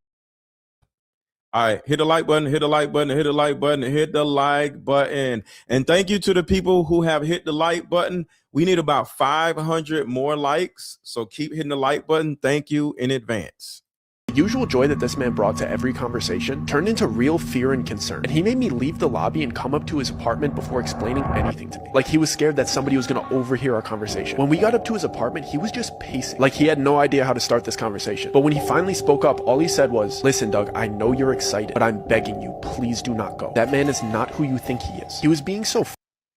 All right, hit the like button, hit the like button, hit the like button, hit the like button. And thank you to the people who have hit the like button. We need about 500 more likes, so keep hitting the like button. Thank you in advance. The usual joy that this man brought to every conversation turned into real fear and concern, and he made me leave the lobby and come up to his apartment before explaining anything to me. Like he was scared that somebody was going to overhear our conversation. When we got up to his apartment, he was just pacing, like he had no idea how to start this conversation. But when he finally spoke up, all he said was, listen, Doug, I know you're excited, but I'm begging you, please do not go. That man is not who you think he is. He was being so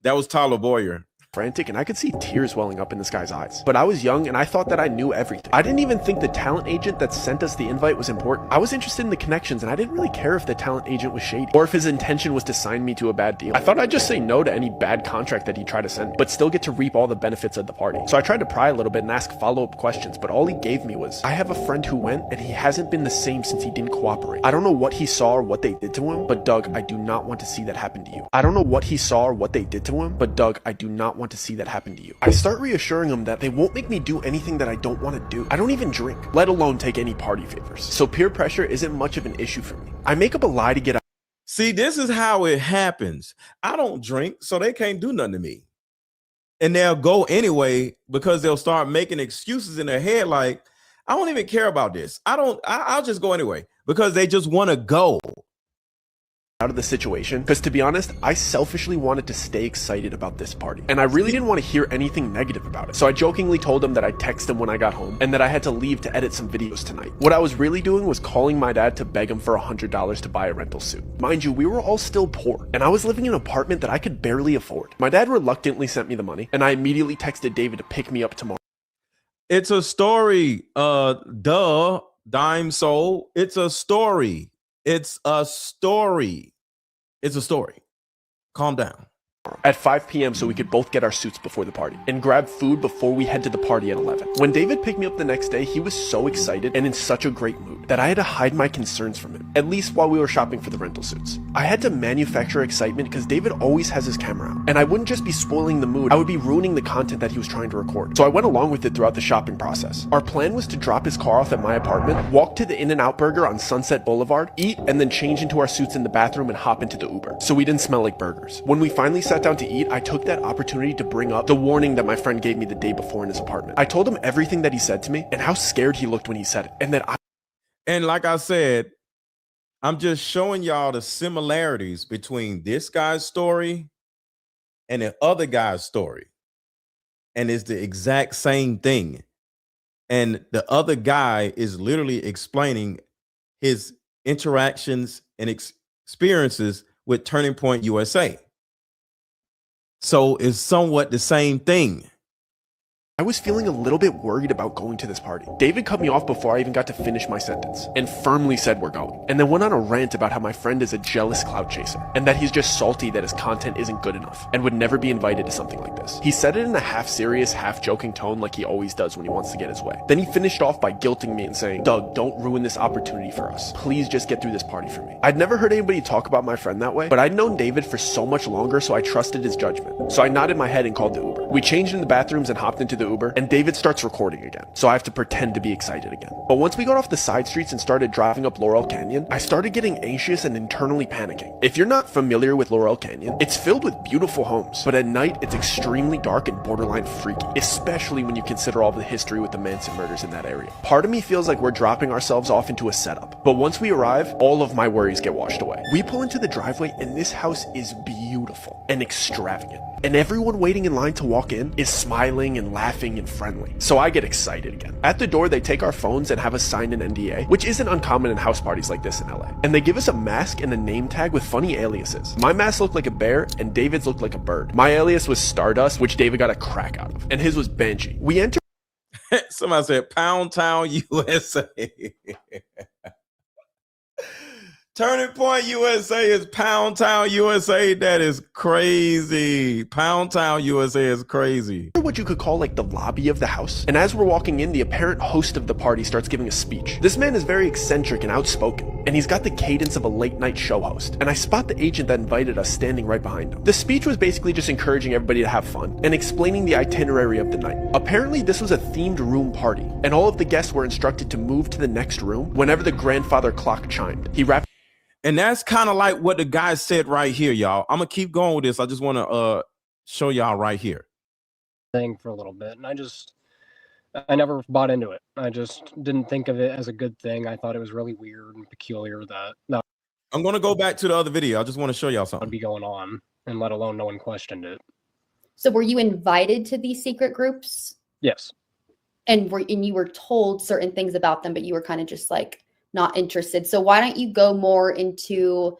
That was Tyler Boyer. frantic, and I could see tears welling up in this guy's eyes. But I was young and I thought that I knew everything. I didn't even think the talent agent that sent us the invite was important. I was interested in the connections, and I didn't really care if the talent agent was shady or if his intention was to sign me to a bad deal. I thought I'd just say no to any bad contract that he tried to send me, but still get to reap all the benefits of the party. So I tried to pry a little bit and ask follow-up questions, but all he gave me was, I have a friend who went and he hasn't been the same since he didn't cooperate. I don't know what he saw or what they did to him, but Doug, I do not want to see that happen to you. I don't know what he saw or what they did to him, but Doug, I do not want to see that happen to you. I start reassuring him that they won't make me do anything that I don't want to do. I don't even drink, let alone take any party favors. So peer pressure isn't much of an issue for me. I make up a lie to get out. See, this is how it happens. I don't drink, so they can't do nothing to me. And they'll go anyway because they'll start making excuses in their head like, I don't even care about this. I'll just go anyway because they just want to go Out of the situation, because to be honest, I selfishly wanted to stay excited about this party, and I really didn't want to hear anything negative about it. So I jokingly told him that I'd text him when I got home and that I had to leave to edit some videos tonight. What I was really doing was calling my dad to beg him for $100 to buy a rental suit. Mind you, we were all still poor, and I was living in an apartment that I could barely afford. My dad reluctantly sent me the money, and I immediately texted David to pick me up tomorrow. It's a story. Duh, Dime Soul. It's a story. It's a story. It's a story. Calm down. At 5 p.m. so we could both get our suits before the party and grab food before we head to the party at 11. When David picked me up the next day, he was so excited and in such a great mood that I had to hide my concerns from him, at least while we were shopping for the rental suits. I had to manufacture excitement because David always has his camera out, and I wouldn't just be spoiling the mood, I would be ruining the content that he was trying to record. So I went along with it throughout the shopping process. Our plan was to drop his car off at my apartment, walk to the In-N-Out Burger on Sunset Boulevard, eat, and then change into our suits in the bathroom and hop into the Uber, so we didn't smell like burgers. When we finally sat down to eat, I took that opportunity to bring up the warning that my friend gave me the day before in his apartment. I told him everything that he said to me and how scared he looked when he said it, And like I said, I'm just showing y'all the similarities between this guy's story and the other guy's story. And it's the exact same thing. And the other guy is literally explaining his interactions and experiences with Turning Point USA. So it's somewhat the same thing. I was feeling a little bit worried about going to this party. David cut me off before I even got to finish my sentence and firmly said we're going, and then went on a rant about how my friend is a jealous clout chaser and that he's just salty that his content isn't good enough and would never be invited to something like this. He said it in a half serious, half joking tone like he always does when he wants to get his way. Then he finished off by guilting me and saying, Doug, don't ruin this opportunity for us. Please just get through this party for me. I'd never heard anybody talk about my friend that way, but I'd known David for so much longer, so I trusted his judgment. So I nodded my head and called the Uber. We changed in the bathrooms and hopped into the Uber, and David starts recording again, so I have to pretend to be excited again. But once we got off the side streets and started driving up Laurel Canyon, I started getting anxious and internally panicking. If you're not familiar with Laurel Canyon, it's filled with beautiful homes, but at night it's extremely dark and borderline freaky, especially when you consider all the history with the Manson murders in that area. Part of me feels like we're dropping ourselves off into a setup, but once we arrive, all of my worries get washed away. We pull into the driveway and this house is beautiful and extravagant, and everyone waiting in line to walk in is smiling and laughing and friendly, so I get excited again. At the door, they take our phones and have us sign an NDA, which isn't uncommon in house parties like this in LA, and they give us a mask and a name tag with funny aliases. My mask looked like a bear and David's looked like a bird. My alias was Stardust, which David got a crack out of, and his was Banshee. We enter. Somebody said Pound Town, USA. Turning Point USA is Pound Town, USA. That is crazy. Pound Town, USA is crazy. What you could call like the lobby of the house, and as we're walking in, the apparent host of the party starts giving a speech. This man is very eccentric and outspoken, and he's got the cadence of a late night show host, and I spot the agent that invited us standing right behind him. The speech was basically just encouraging everybody to have fun and explaining the itinerary of the night. Apparently this was a themed room party, and all of the guests were instructed to move to the next room whenever the grandfather clock chimed. He wrapped. And that's kind of like what the guy said right here, y'all. I'm gonna keep going with this. I just want to show y'all right here. Thing for a little bit, and I never bought into it. I just didn't think of it as a good thing. I thought it was really weird and peculiar that I'm gonna go back to the other video. I just want to show y'all would something. be going on, and let alone no one questioned it. So were you invited to these secret groups? Yes. And you were told certain things about them, but you were kind of just like not interested. So why don't you go more into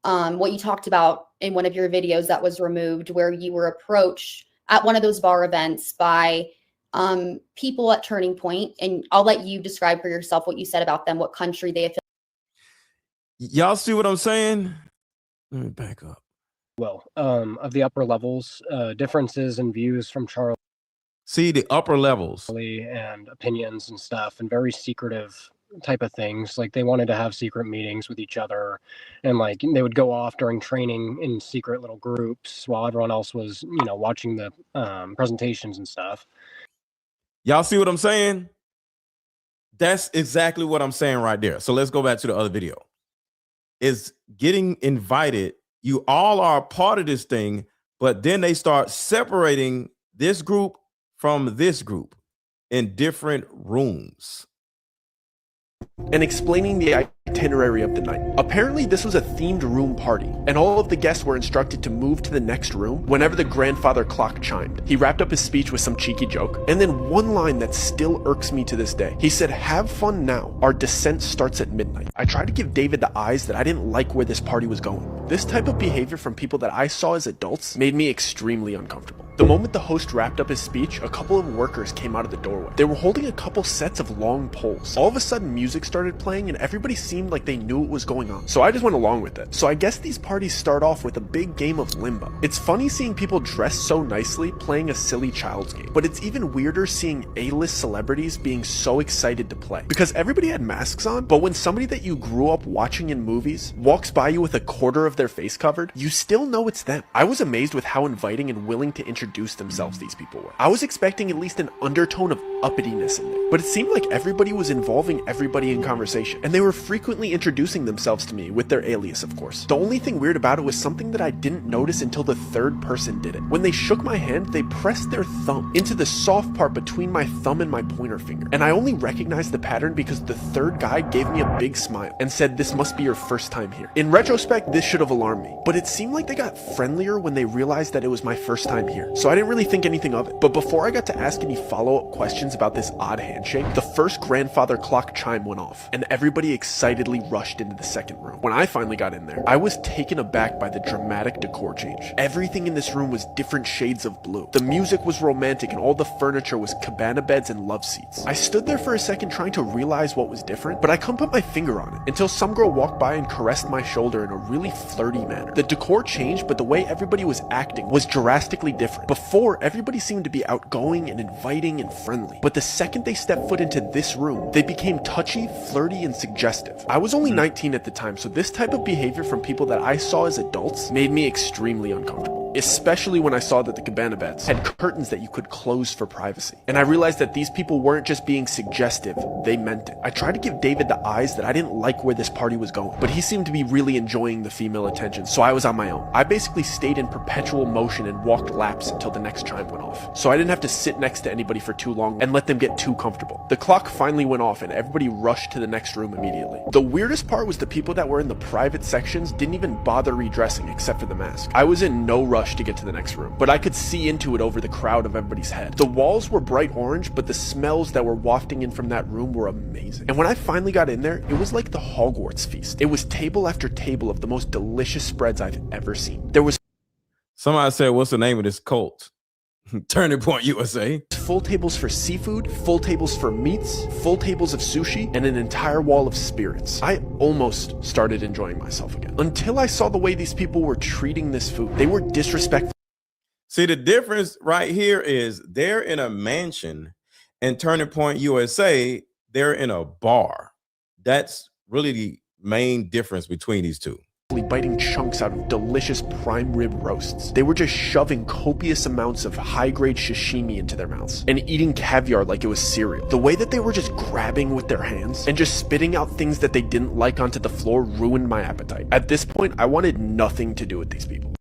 what you talked about in one of your videos that was removed, where you were approached at one of those bar events by people at Turning Point, and I'll let you describe for yourself what you said about them, what country they affiliate. Y'all see what I'm saying? Let me back up. Well, of the upper levels, differences in views from Charlie See the upper levels. and opinions and stuff, and very secretive type of things. Like they wanted to have secret meetings with each other, and like they would go off during training in secret little groups while everyone else was, watching the presentations and stuff. Y'all see what I'm saying? That's exactly what I'm saying right there. So let's go back to the other video. Is getting invited. You all are a part of this thing, but then they start separating this group from this group in different rooms. And explaining the itinerary of the night. Apparently this was a themed room party, and all of the guests were instructed to move to the next room whenever the grandfather clock chimed. He wrapped up his speech with some cheeky joke, and then one line that still irks me to this day. He said, "Have fun now. Our descent starts at midnight." I tried to give David the eyes that I didn't like where this party was going. This type of behavior from people that I saw as adults made me extremely uncomfortable. The moment the host wrapped up his speech, a couple of workers came out of the doorway. They were holding a couple sets of long poles. All of a sudden music started playing and everybody seemed like they knew what was going on. So I just went along with it. So I guess these parties start off with a big game of limbo. It's funny seeing people dressed so nicely playing a silly child's game, but it's even weirder seeing A-list celebrities being so excited to play. Because everybody had masks on, but when somebody that you grew up watching in movies walks by you with a quarter of their face covered, you still know it's them. I was amazed with how inviting and willing to introduce themselves these people were. I was expecting at least an undertone of uppityness in there, but it seemed like everybody was involving everybody in conversation, and they were frequently introducing themselves to me with their alias, of course. The only thing weird about it was something that I didn't notice until the third person did it. When they shook my hand, they pressed their thumb into the soft part between my thumb and my pointer finger, and I only recognized the pattern because the third guy gave me a big smile and said, "This must be your first time here." In retrospect, this should have alarmed me, but it seemed like they got friendlier when they realized that it was my first time here, so I didn't really think anything of it. But before I got to ask any follow-up questions about this odd handshake, the first grandfather clock chime went off, and everybody excitedly rushed into the second room. When I finally got in there, I was taken aback by the dramatic decor change. Everything in this room was different shades of blue. The music was romantic and all the furniture was cabana beds and love seats. I stood there for a second trying to realize what was different, but I couldn't put my finger on it until some girl walked by and caressed my shoulder in a really flirty manner. The decor changed, but the way everybody was acting was drastically different. Before, everybody seemed to be outgoing and inviting and friendly, but the second they stepped foot into this room, they became touchy, flirty, and suggestive. I was only 19 at the time, so this type of behavior from people that I saw as adults made me extremely uncomfortable. especially when I saw that the cabana beds had curtains that you could close for privacy. And I realized that these people weren't just being suggestive, they meant it. I tried to give David the eyes that I didn't like where this party was going, but he seemed to be really enjoying the female attention, so I was on my own. I basically stayed in perpetual motion and walked laps until the next chime went off, so I didn't have to sit next to anybody for too long and let them get too comfortable. The clock finally went off and everybody rushed to the next room immediately. The weirdest part was the people that were in the private sections didn't even bother redressing except for the mask. I was in no rush to get to the next room, but I could see into it over the crowd of everybody's head. The walls were bright orange, but the smells that were wafting in from that room were amazing. And when I finally got in there, it was like the Hogwarts feast. It was table after table of the most delicious spreads I've ever seen. There was Somebody said, what's the name of this cult? Turning Point USA. full tables for seafood, full tables for meats, full tables of sushi, and an entire wall of spirits. I almost started enjoying myself again, until I saw the way these people were treating this food. They were disrespectful. See, the difference right here is they're in a mansion, and Turning Point USA, they're in a bar. That's really the main difference between these two. Biting chunks out of delicious prime rib roasts. They were just shoving copious amounts of high-grade sashimi into their mouths and eating caviar like it was cereal. The way that they were just grabbing with their hands and just spitting out things that they didn't like onto the floor ruined my appetite. At this point, I wanted nothing to do with these people.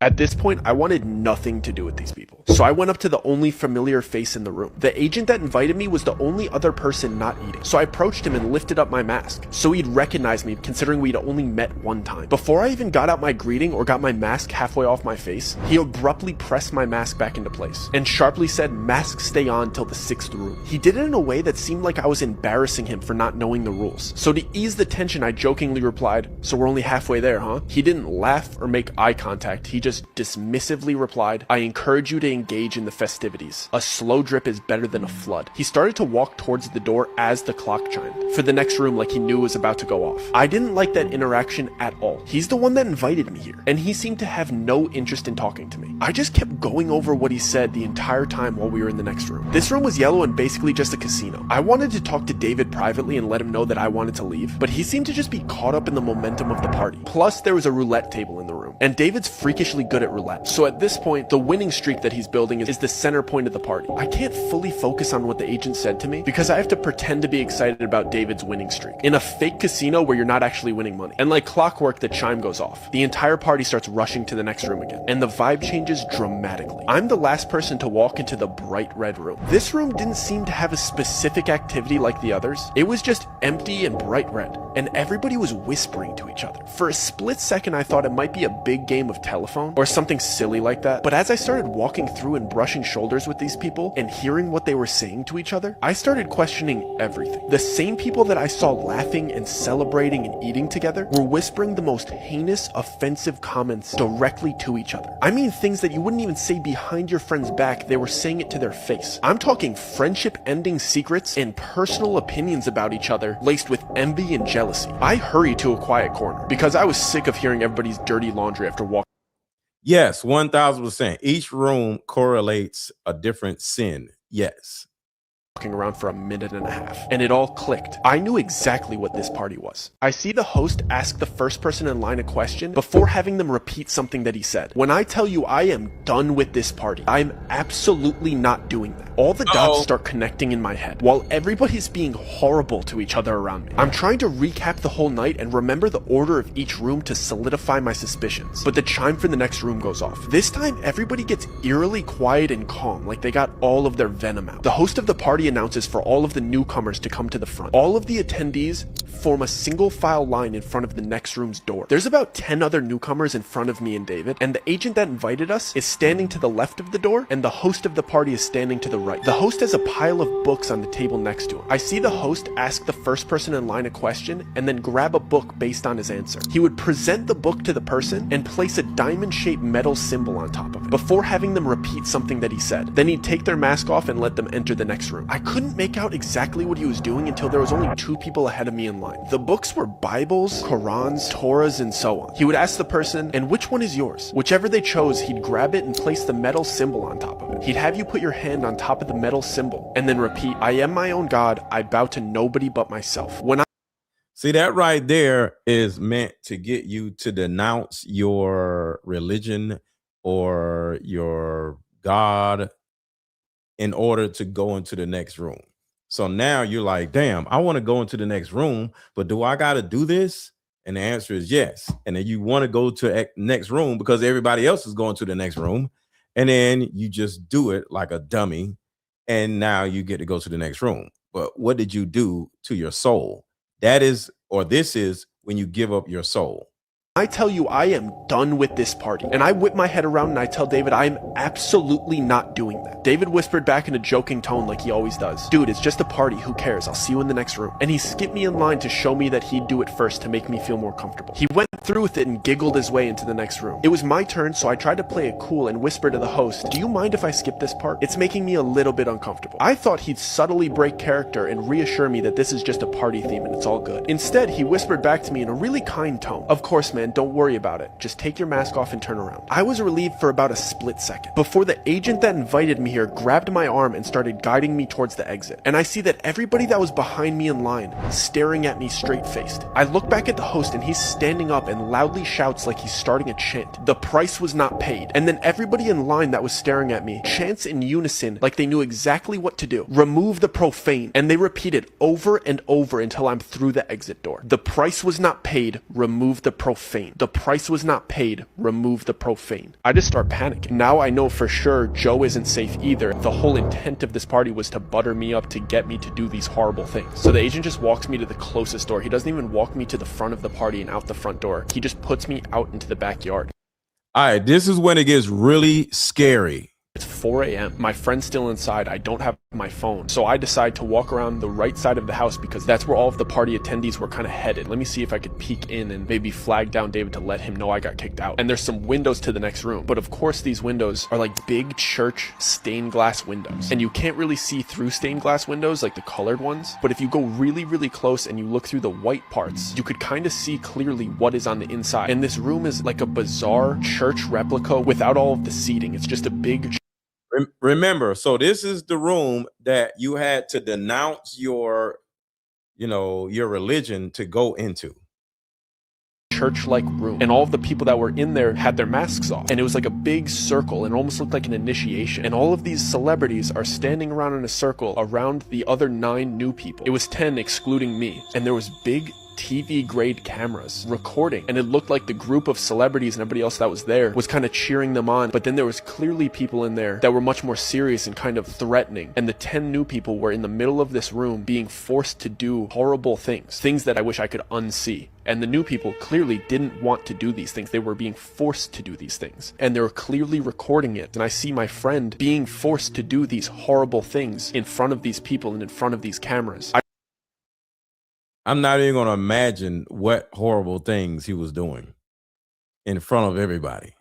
So I went up to the only familiar face in the room. The agent that invited me was the only other person not eating. So I approached him and lifted up my mask, so he'd recognize me considering we'd only met one time. Before I even got out my greeting or got my mask halfway off my face, he abruptly pressed my mask back into place and sharply said, "Mask stay on till the 6th room." He did it in a way that seemed like I was embarrassing him for not knowing the rules. So to ease the tension, I jokingly replied, "So we're only halfway there, huh?" He didn't laugh or make eye contact. He just dismissively replied, "I encourage you to engage in the festivities. A slow drip is better than a flood." He started to walk towards the door as the clock chimed for the next room, like he knew it was about to go off. I didn't like that interaction at all. He's the one that invited me here, and he seemed to have no interest in talking to me. I just kept going over what he said the entire time while we were in the next room. This room was yellow and basically just a casino. I wanted to talk to David privately and let him know that I wanted to leave, but he seemed to just be caught up in the momentum of the party. Plus, there was a roulette table in the room, and David's freakishly good at roulette. So at this point, the winning streak that he's building is the center point of the party. I can't fully focus on what the agent said to me because I have to pretend to be excited about David's winning streak in a fake casino where you're not actually winning money. And like clockwork, the chime goes off. The entire party starts rushing to the next room again, and the vibe changes dramatically. I'm the last person to walk into the bright red room. This room didn't seem to have a specific activity like the others. It was just empty and bright red, and everybody was whispering to each other. For a split second, I thought it might be a big game of telephone or something silly like that, but as I started walking through and brushing shoulders with these people and hearing what they were saying to each other, I started questioning everything. The same people that I saw laughing and celebrating and eating together were whispering the most heinous, offensive comments directly to each other. I mean things that you wouldn't even say behind your friend's back, they were saying it to their face. I'm talking friendship-ending secrets and personal opinions about each other laced with envy and jealousy. I hurried to a quiet corner because I was sick of hearing everybody's dirty laundry after walking. Yes, 1000%. Each room correlates a different sin. Yes. Around for a minute and a half, and it all clicked. I knew exactly what this party was. I see the host ask the first person in line a question before having them repeat something that he said. When I tell you I am done with this party, I'm absolutely not doing that. All the dots start connecting in my head while everybody's being horrible to each other around me. I'm trying to recap the whole night and remember the order of each room to solidify my suspicions, but the chime for the next room goes off. This time everybody gets eerily quiet and calm, like they got all of their venom out. The host of the party announces for all of the newcomers to come to the front. All of the attendees form a single file line in front of the next room's door. There's about 10 other newcomers in front of me and David, and the agent that invited us is standing to the left of the door, and the host of the party is standing to the right. The host has a pile of books on the table next to him. I see the host ask the first person in line a question and then grab a book based on his answer. He would present the book to the person and place a diamond-shaped metal symbol on top of it before having them repeat something that he said. Then he'd take their mask off and let them enter the next room. I couldn't make out exactly what he was doing until there was only 2 people ahead of me in line. The books were Bibles, Qurans, Torahs, and so on. He would ask the person, "And which one is yours?" Whichever they chose, he'd grab it and place the metal symbol on top of it. He'd have you put your hand on top of the metal symbol and then repeat, "I am my own God. I bow to nobody but myself." See, that right there is meant to get you to denounce your religion or your God in order to go into the next room. So now you're like, damn, I want to go into the next room, but do I got to do this? And the answer is yes. And then you want to go to next room because everybody else is going to the next room. And then you just do it like a dummy. And now you get to go to the next room. But what did you do to your soul? That is, or this is when you give up your soul. I tell you, I am done with this party. And I whip my head around and I tell David, I'm absolutely not doing that. David whispered back in a joking tone like he always does. Dude, it's just a party. Who cares? I'll see you in the next room. And he skipped me in line to show me that he'd do it first to make me feel more comfortable. He went through with it and giggled his way into the next room. It was my turn, so I tried to play it cool and whisper to the host, do you mind if I skip this part? It's making me a little bit uncomfortable. I thought he'd subtly break character and reassure me that this is just a party theme and it's all good. Instead, he whispered back to me in a really kind tone, of course, man, don't worry about it. Just take your mask off and turn around. I was relieved for about a split second before the agent that invited me here grabbed my arm and started guiding me towards the exit. And I see that everybody that was behind me in line staring at me straight-faced. I look back at the host and he's standing up and loudly shouts like he's starting a chant. The price was not paid. And then everybody in line that was staring at me chants in unison like they knew exactly what to do. Remove the profane. And they repeat it over and over until I'm through the exit door. The price was not paid. Remove the profane. The price was not paid. Remove the profane. I just start panicking. Now I know for sure Joe isn't safe either. The whole intent of this party was to butter me up to get me to do these horrible things. So the agent just walks me to the closest door. He doesn't even walk me to the front of the party and out the front door. He just puts me out into the backyard. All right, this is when it gets really scary. It's 4 a.m. My friend's still inside. I don't have my phone. So I decide to walk around the right side of the house because that's where all of the party attendees were kind of headed. Let me see if I could peek in and maybe flag down David to let him know I got kicked out. And there's some windows to the next room. But of course, these windows are like big church stained glass windows. And you can't really see through stained glass windows like the colored ones. But if you go really, really close and you look through the white parts, you could kind of see clearly what is on the inside. And this room is like a bizarre church replica without all of the seating. It's just a big Remember, so this is the room that you had to denounce your religion to go into. Church-like room, and all of the people that were in there had their masks off, and it was like a big circle and almost looked like an initiation, and all of these celebrities are standing around in a circle around the other 9 new people. It was 10 excluding me, and there was big TV grade cameras recording, and it looked like the group of celebrities and everybody else that was there was kind of cheering them on. But then there was clearly people in there that were much more serious and kind of threatening, and the 10 new people were in the middle of this room being forced to do horrible things that I wish I could unsee. And the new people clearly didn't want to do these things. They were being forced to do these things, and they were clearly recording it. And I see my friend being forced to do these horrible things in front of these people and in front of these cameras. I'm not even going to imagine what horrible things he was doing in front of everybody.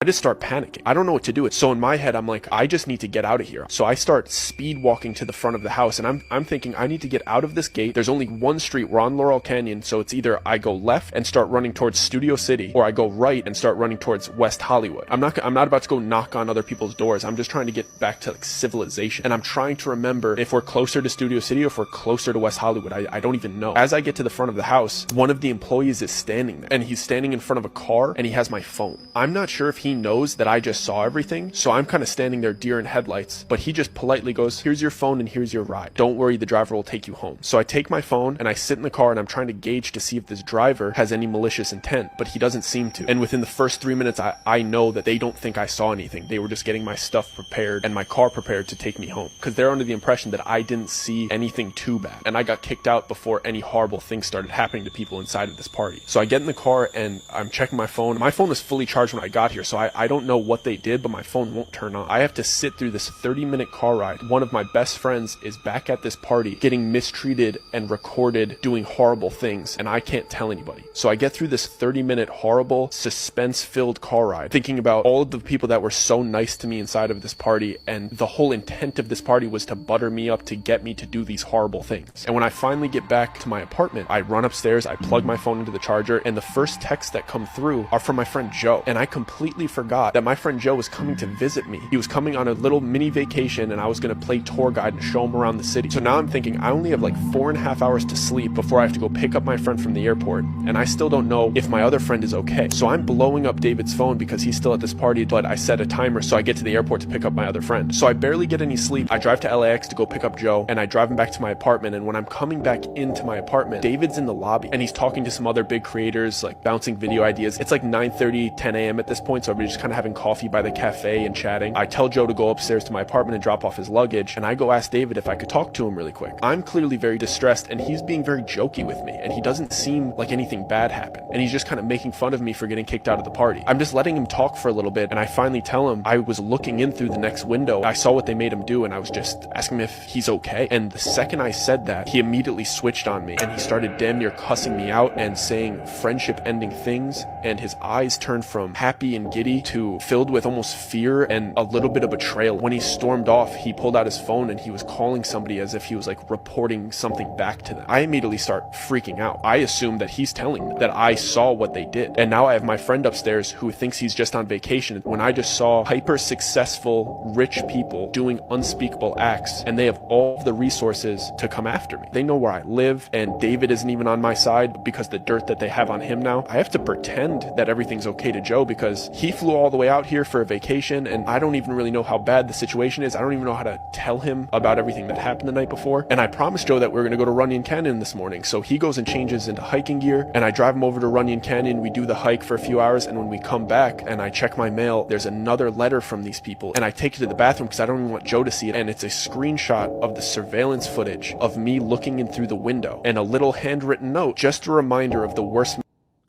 I just start panicking. I don't know what to do. So in my head, I'm like, I just need to get out of here. So I start speed walking to the front of the house, and I'm thinking I need to get out of this gate. There's only one street. We're on Laurel Canyon, so it's either I go left and start running towards Studio City, or I go right and start running towards West Hollywood. I'm not about to go knock on other people's doors. I'm just trying to get back to like civilization, and I'm trying to remember if we're closer to Studio City or if we're closer to West Hollywood. I don't even know. As I get to the front of the house, one of the employees is standing there, and he's standing in front of a car, and he has my phone. I'm not sure if he knows that I just saw everything, so I'm kind of standing there deer in headlights, but he just politely goes, here's your phone and here's your ride. Don't worry, the driver will take you home. So I take my phone and I sit in the car, and I'm trying to gauge to see if this driver has any malicious intent, but he doesn't seem to. And within the first 3 minutes, I know that they don't think I saw anything. They were just getting my stuff prepared and my car prepared to take me home, because they're under the impression that I didn't see anything too bad, and I got kicked out before any horrible things started happening to people inside of this party. So I get in the car and I'm checking my phone. My phone was fully charged when I got here, so I don't know what they did, but my phone won't turn on. I have to sit through this 30-minute car ride. One of my best friends is back at this party getting mistreated and recorded doing horrible things, and I can't tell anybody. So I get through this 30-minute horrible suspense-filled car ride thinking about all of the people that were so nice to me inside of this party, and the whole intent of this party was to butter me up to get me to do these horrible things. And when I finally get back to my apartment, I run upstairs, I plug my phone into the charger, and the first texts that come through are from my friend Joe, and I completely forgot that my friend Joe was coming to visit me. He was coming on a little mini vacation and I was going to play tour guide and show him around the city. So now I'm thinking I only have like 4.5 hours to sleep before I have to go pick up my friend from the airport, and I still don't know if my other friend is okay. So I'm blowing up David's phone because he's still at this party, but I set a timer so I get to the airport to pick up my other friend. So I barely get any sleep. I drive to LAX to go pick up Joe, and I drive him back to my apartment, and when I'm coming back into my apartment, David's in the lobby and he's talking to some other big creators, like bouncing video ideas. It's like 9:30, 10 a.m. at this point, so everybody's just kind of having coffee by the cafe and chatting. I tell Joe to go upstairs to my apartment and drop off his luggage, and I go ask David if I could talk to him really quick. I'm clearly very distressed and he's being very jokey with me, and he doesn't seem like anything bad happened, and he's just kind of making fun of me for getting kicked out of the party. I'm just letting him talk for a little bit, and I finally tell him I was looking in through the next window. I saw what they made him do, and I was just asking him if he's okay. And the second I said that, he immediately switched on me, and he started damn near cussing me out and saying friendship ending things, and his eyes turned from happy and giddy to filled with almost fear and a little bit of betrayal. When he stormed off, he pulled out his phone and he was calling somebody as if he was like reporting something back to them. I immediately start freaking out. I assume that he's telling them that I saw what they did, and now I have my friend upstairs who thinks he's just on vacation when I just saw hyper successful rich people doing unspeakable acts, and they have all the resources to come after me. They know where I live, and David isn't even on my side because the dirt that they have on him now. I have to pretend that everything's okay to Joe because he flew all the way out here for a vacation, and I don't even really know how bad the situation is. I don't even know how to tell him about everything that happened the night before. And I promised Joe that we were going to go to Runyon Canyon this morning, so he goes and changes into hiking gear, and I drive him over to Runyon Canyon. We do the hike for a few hours, and when we come back and I check my mail, there's another letter from these people, and I take it to the bathroom because I don't even want Joe to see it, and it's a screenshot of the surveillance footage of me looking in through the window and a little handwritten note, just a reminder of the worst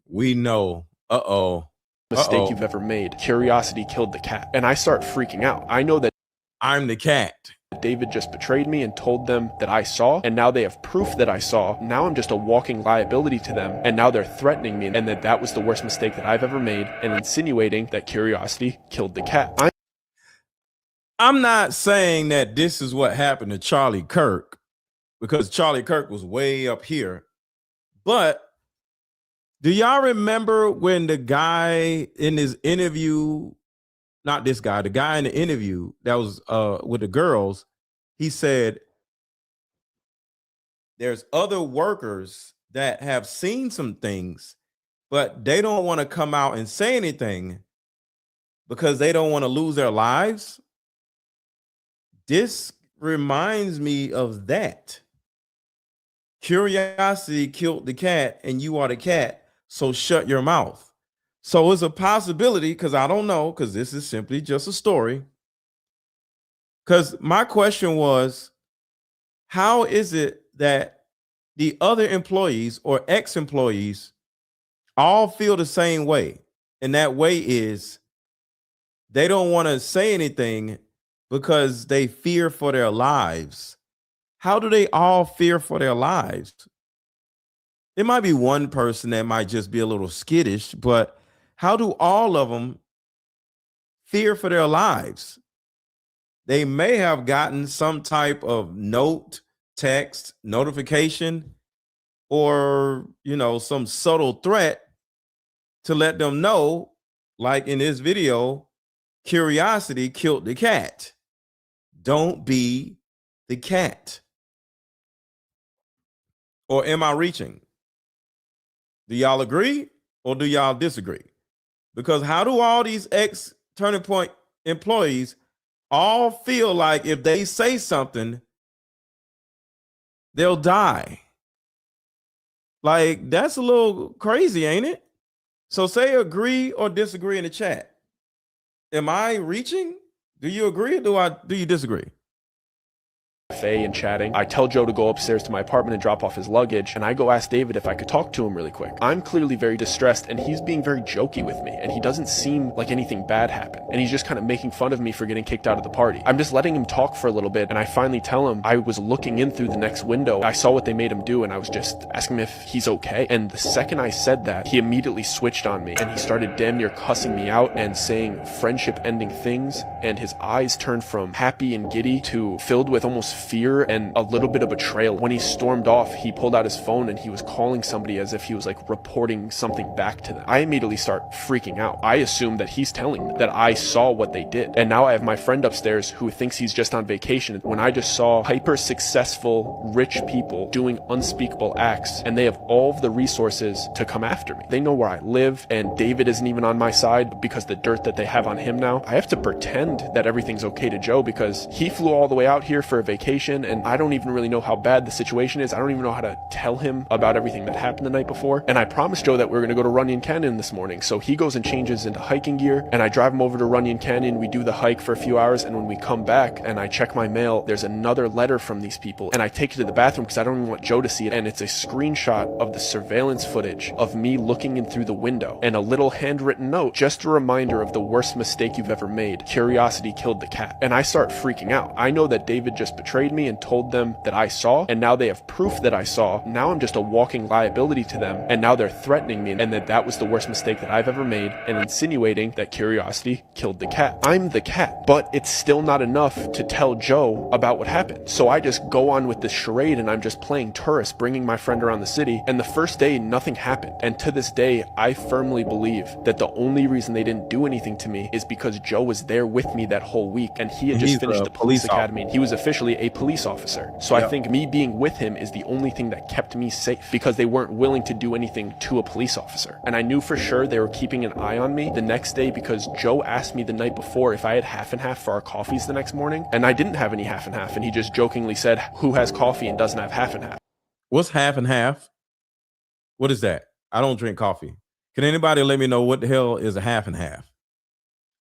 We know. mistake you've ever made. Curiosity killed the cat. And I start freaking out. I know that I'm the cat. David just betrayed me and told them that I saw, and now they have proof that I saw. Now I'm just a walking liability to them, and now they're threatening me, and that was the worst mistake that I've ever made, and insinuating that curiosity killed the cat. I'm not saying that this is what happened to Charlie Kirk, because Charlie Kirk was way up here. But do y'all remember when the guy in his interview, not this guy, the guy in the interview that was with the girls, he said there's other workers that have seen some things, but they don't want to come out and say anything because they don't want to lose their lives? This reminds me of that. Curiosity killed the cat, and you are the cat, so shut your mouth. So it's a possibility, because I don't know, because this is simply just a story. Because my question was, how is it that the other employees or ex-employees all feel the same way? And that way is they don't want to say anything because they fear for their lives. How do they all fear for their lives? It might be one person that might just be a little skittish, but how do all of them fear for their lives? They may have gotten some type of note, text, notification, or, some subtle threat to let them know, like in this video, curiosity killed the cat. Don't be the cat. Or am I reaching? Do y'all agree or do y'all disagree? Because how do all these ex-Turning Point employees all feel like if they say something, they'll die? Like, that's a little crazy, ain't it? So say agree or disagree in the chat. Am I reaching? Do you agree or do you disagree? And chatting. I tell Joe to go upstairs to my apartment and drop off his luggage, and I go ask David if I could talk to him really quick. I'm clearly very distressed, and he's being very jokey with me, and he doesn't seem like anything bad happened, and he's just kind of making fun of me for getting kicked out of the party. I'm just letting him talk for a little bit, and I finally tell him I was looking in through the next window. I saw what they made him do, and I was just asking him if he's okay. And the second I said that, he immediately switched on me, and he started damn near cussing me out and saying friendship ending things, and his eyes turned from happy and giddy to filled with almost fear and a little bit of betrayal. When he stormed off, he pulled out his phone and he was calling somebody as if he was like reporting something back to them. I immediately start freaking out. I assume that he's telling me that I saw what they did. And now I have my friend upstairs who thinks he's just on vacation when I just saw hyper successful, rich people doing unspeakable acts, and they have all of the resources to come after me. They know where I live, and David isn't even on my side because the dirt that they have on him now. I have to pretend that everything's okay to Joe because he flew all the way out here for a vacation, and I don't even really know how bad the situation is. I don't even know how to tell him about everything that happened the night before. And I promised Joe that we were going to go to Runyon Canyon this morning, so he goes and changes into hiking gear, and I drive him over to Runyon Canyon. We do the hike for a few hours, and when we come back and I check my mail, there's another letter from these people, and I take it to the bathroom because I don't even want Joe to see it, and it's a screenshot of the surveillance footage of me looking in through the window and a little handwritten note, just a reminder of the worst mistake you've ever made. Curiosity killed the cat. And I start freaking out. I know that David just betrayed me and told them that I saw, and now they have proof that I saw. Now I'm just a walking liability to them, and now they're threatening me and that was the worst mistake that I've ever made and insinuating that curiosity killed the cat. I'm the cat, but it's still not enough to tell Joe about what happened. So I just go on with this charade and I'm just playing tourist, bringing my friend around the city. And the first day, nothing happened. And to this day, I firmly believe that the only reason they didn't do anything to me is because Joe was there with me that whole week, and he had just finished the police academy, and he was officially a police officer. So I think me being with him is the only thing that kept me safe, because they weren't willing to do anything to a police officer. And I knew for sure they were keeping an eye on me the next day because Joe asked me the night before if I had half and half for our coffees the next morning, and I didn't have any half and half, and he just jokingly said, "Who has coffee and doesn't have half and half?" What's half and half? What is that? I don't drink coffee. Can anybody let me know what the hell is a half and half?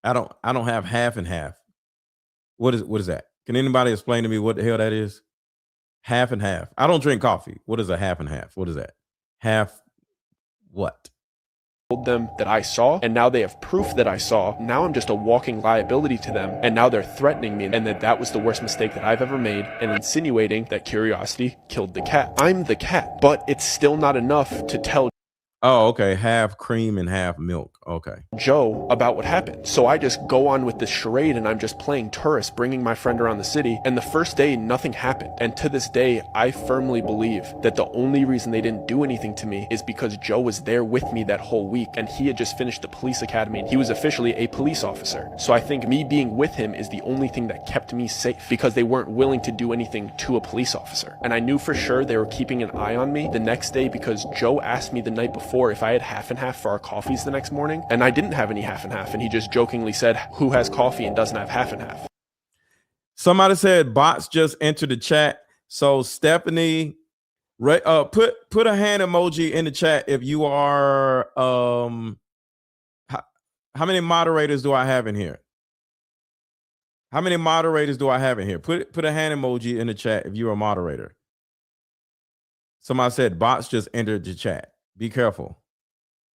I don't have half and half. What is that? Can anybody explain to me what the hell that is? Half and half. I don't drink coffee. What is a half and half? What is that? Half what? Told them that I saw, and now they have proof that I saw. Now I'm just a walking liability to them, and now they're threatening me and that was the worst mistake that I've ever made and insinuating that curiosity killed the cat. I'm the cat, but it's still not enough to tell Oh, okay. Half cream and half milk. Okay. Joe about what happened. So I just go on with this charade and I'm just playing tourist, bringing my friend around the city. And the first day, nothing happened. And to this day, I firmly believe that the only reason they didn't do anything to me is because Joe was there with me that whole week, and he had just finished the police academy, and he was officially a police officer. So I think me being with him is the only thing that kept me safe, because they weren't willing to do anything to a police officer. And I knew for sure they were keeping an eye on me the next day because Joe asked me the night before if I had half and half for our coffees the next morning, and I didn't have any half and half, and he just jokingly said, "Who has coffee and doesn't have half and half?" Somebody said bots just entered the chat. So Stephanie, put a hand emoji in the chat if you are how many moderators do I have in here? How many moderators do I have in here? Put a hand emoji in the chat if you're a moderator. Somebody said bots just entered the chat. Be careful.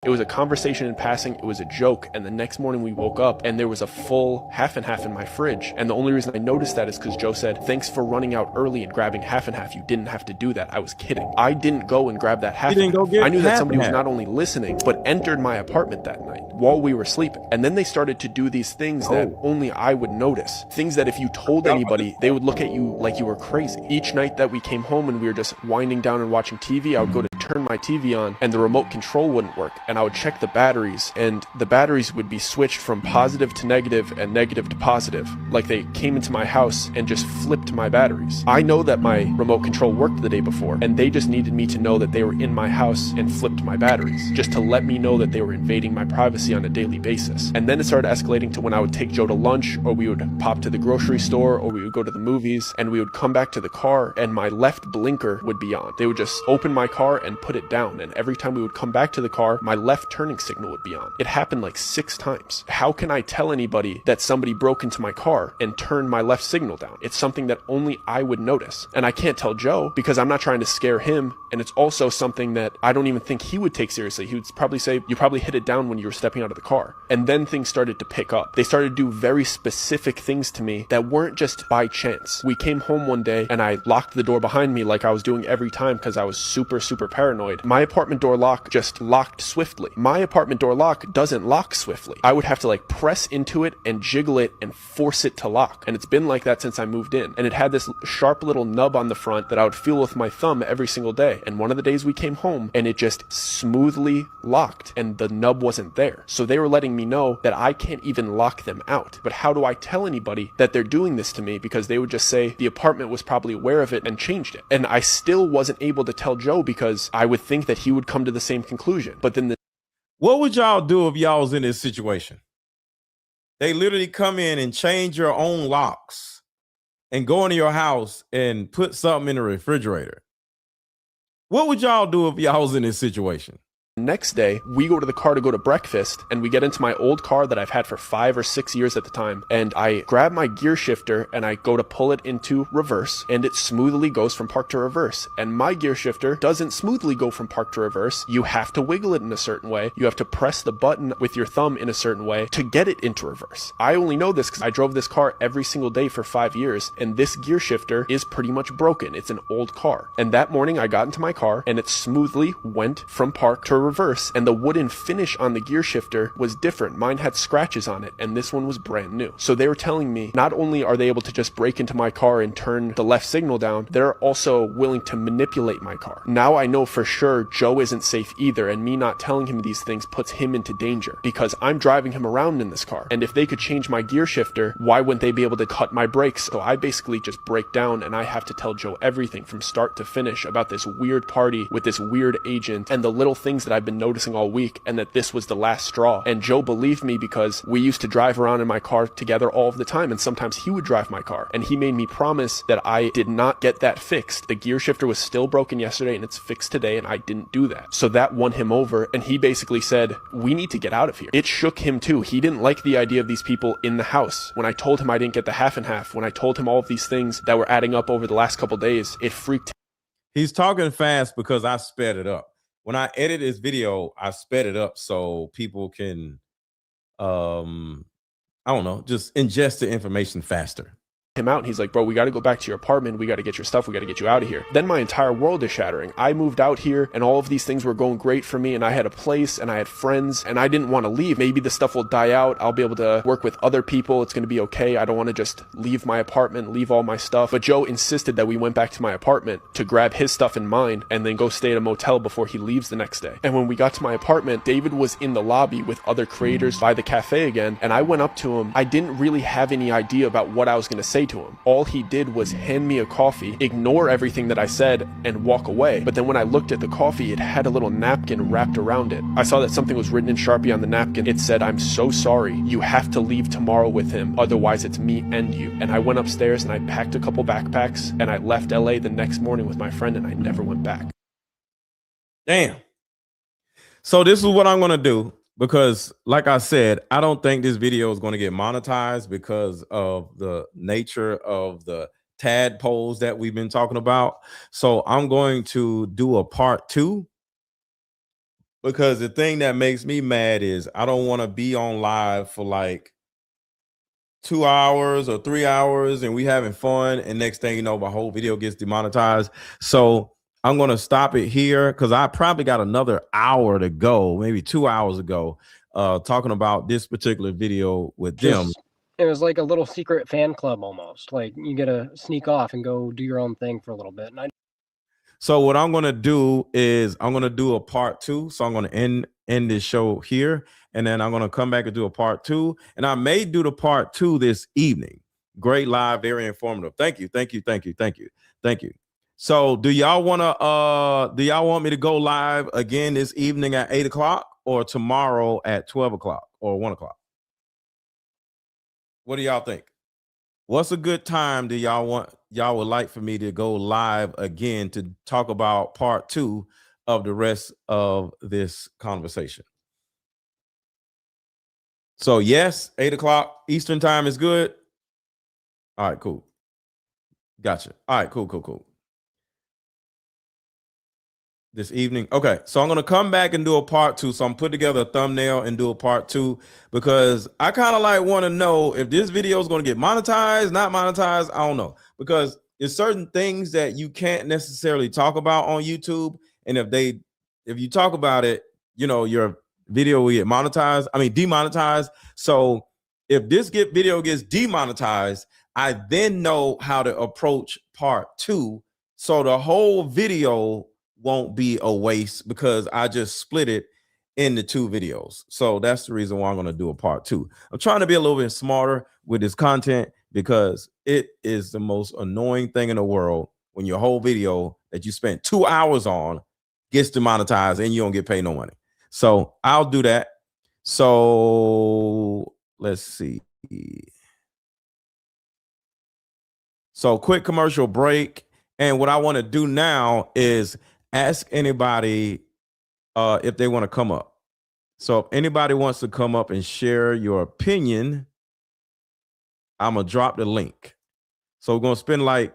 It was a conversation in passing. It was a joke. And the next morning we woke up and there was a full half and half in my fridge. And the only reason I noticed that is because Joe said, "Thanks for running out early and grabbing half and half. You didn't have to do that." I was kidding. I didn't go and grab that half and half. I knew that somebody was not only listening, but entered my apartment that night while we were sleeping. And then they started to do these things that only I would notice. Things that if you told anybody, they would look at you like you were crazy. Each night that we came home and we were just winding down and watching TV, I would go to turn my TV on and the remote control wouldn't work. And I would check the batteries, and the batteries would be switched from positive to negative and negative to positive, like they came into my house and just flipped my batteries. I know that my remote control worked the day before, and they just needed me to know that they were in my house and flipped my batteries, just to let me know that they were invading my privacy on a daily basis. And then it started escalating to when I would take Joe to lunch, or we would pop to the grocery store, or we would go to the movies, and we would come back to the car and my left blinker would be on. They would just open my car and put it down, and every time we would come back to the car, my left turning signal would be on. It happened like 6 times. How can I tell anybody that somebody broke into my car and turned my left signal down? It's something that only I would notice. And I can't tell Joe because I'm not trying to scare him, and it's also something that I don't even think he would take seriously. He would probably say, "You probably hit it down when you were stepping out of the car." And then things started to pick up. They started to do very specific things to me that weren't just by chance. We came home one day and I locked the door behind me like I was doing every time because I was super paranoid. My apartment door lock just locked swiftly. swiftly. My apartment door lock doesn't lock swiftly. I would have to like press into it and jiggle it and force it to lock. And it's been like that since I moved in. And it had this sharp little nub on the front that I would feel with my thumb every single day. And one of the days we came home and it just smoothly locked and the nub wasn't there. So they were letting me know that I can't even lock them out. But how do I tell anybody that they're doing this to me? Because they would just say the apartment was probably aware of it and changed it. And I still wasn't able to tell Joe because I would think that he would come to the same conclusion. But then what would y'all do if y'all was in this situation? They literally come in and change your own locks and go into your house and put something in the refrigerator. What would y'all do if y'all was in this situation? next day, we go to the car to go to breakfast, and we get into my old car that I've had for 5 or 6 years at the time, and I grab my gear shifter and I go to pull it into reverse, and it smoothly goes from park to reverse. And my gear shifter doesn't smoothly go from park to reverse. You have to wiggle it in a certain way. You have to press the button with your thumb in a certain way to get it into reverse. I only know this because I drove this car every single day for 5 years, and this gear shifter is pretty much broken. It's an old car. And that morning I got into my car and it smoothly went from park to reverse, and the wooden finish on the gear shifter was different. Mine had scratches on it and this one was brand new. So they were telling me not only are they able to just break into my car and turn the left signal down, they're also willing to manipulate my car. Now I know for sure Joe isn't safe either, and me not telling him these things puts him into danger because I'm driving him around in this car. And if they could change my gear shifter, why wouldn't they be able to cut my brakes? So I basically just break down and I have to tell Joe everything from start to finish about this weird party with this weird agent and the little things that I've been noticing all week, and that this was the last straw. And Joe believed me because we used to drive around in my car together all of the time, and sometimes he would drive my car, and he made me promise that I did not get that fixed. The gear shifter was still broken yesterday and it's fixed today, and I didn't do that. So that won him over, and he basically said, we need to get out of here. It shook him too. He didn't like the idea of these people in the house. When I told him I didn't get the half and half, when I told him all of these things that were adding up over the last couple days, it freaked him. He's talking fast because I sped it up. When I edit this video, I sped it up so people can, I don't know, just ingest the information faster. Him out, and he's like, bro, we got to go back to your apartment, we got to get your stuff, we got to get you out of here. Then my entire world is shattering. I moved out here and all of these things were going great for me, and I had a place and I had friends, and I didn't want to leave. Maybe the stuff will die out, I'll be able to work with other people, it's going to be okay. I don't want to just leave my apartment, leave all my stuff. But Joe insisted that we went back to my apartment to grab his stuff and mine and then go stay at a motel before he leaves the next day. And when we got to my apartment, David was in the lobby with other creators by the cafe again, and I went up to him. I didn't really have any idea about what I was going to say to him. All he did was hand me a coffee, ignore everything that I said, and walk away. But then when I looked at the coffee, it had a little napkin wrapped around it. I saw that something was written in Sharpie on the napkin. It said, "I'm so sorry. You have to leave tomorrow with him. Otherwise, it's me and you." And I went upstairs and I packed a couple backpacks and I left LA the next morning with my friend, and I never went back. Damn. So this is what I'm going to do. Because like I said, I don't think this video is going to get monetized because of the nature of the tadpoles that we've been talking about. So I'm going to do a part 2, because the thing that makes me mad is I don't want to be on live for like 2 hours or 3 hours and we having fun, and next thing you know, my whole video gets demonetized. So I'm going to stop it here because I probably got another hour to go, maybe 2 hours ago, talking about this particular video with them. It was like a little secret fan club almost. Like you get to sneak off and go do your own thing for a little bit. And So what I'm going to do is I'm going to do a part 2. So I'm going to end this show here, and then I'm going to come back and do a part 2. And I may do the part 2 this evening. Great live, very informative. Thank you. Thank you. Thank you. Thank you. Thank you. So do y'all want me to go live again this evening at 8 o'clock or tomorrow at 12 o'clock or 1 o'clock? What do y'all think? What's a good time do y'all would like for me to go live again to talk about part 2 of the rest of this conversation? So yes, 8 o'clock Eastern time is good. All right, cool. Gotcha. All right, cool. This evening. Okay, so I'm going to come back and do a part 2. So I'm putting together a thumbnail and do a part 2 because I kind of like want to know if this video is going to get monetized, not monetized. I don't know, because there's certain things that you can't necessarily talk about on YouTube. And if you talk about it, you know, your video will get demonetized. So if this video gets demonetized, I then know how to approach part 2. So the whole video won't be a waste because I just split it into 2 videos. So that's the reason why I'm going to do a part 2. I'm trying to be a little bit smarter with this content because it is the most annoying thing in the world when your whole video that you spent 2 hours on gets demonetized and you don't get paid no money. So I'll do that. So let's see. So quick commercial break. And what I want to do now is ask anybody if they want to come up. So if anybody wants to come up and share your opinion, I'm going to drop the link. So we're going to spend like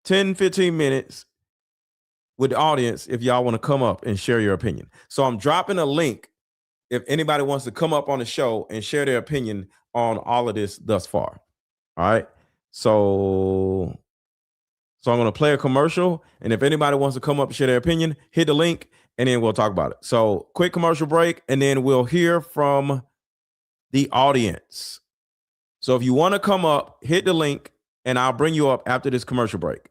10, 15 minutes with the audience if y'all want to come up and share your opinion. So I'm dropping a link if anybody wants to come up on the show and share their opinion on all of this thus far. All right. So I'm going to play a commercial. And if anybody wants to come up and share their opinion, hit the link and then we'll talk about it. So quick commercial break and then we'll hear from the audience. So if you want to come up, hit the link and I'll bring you up after this commercial break.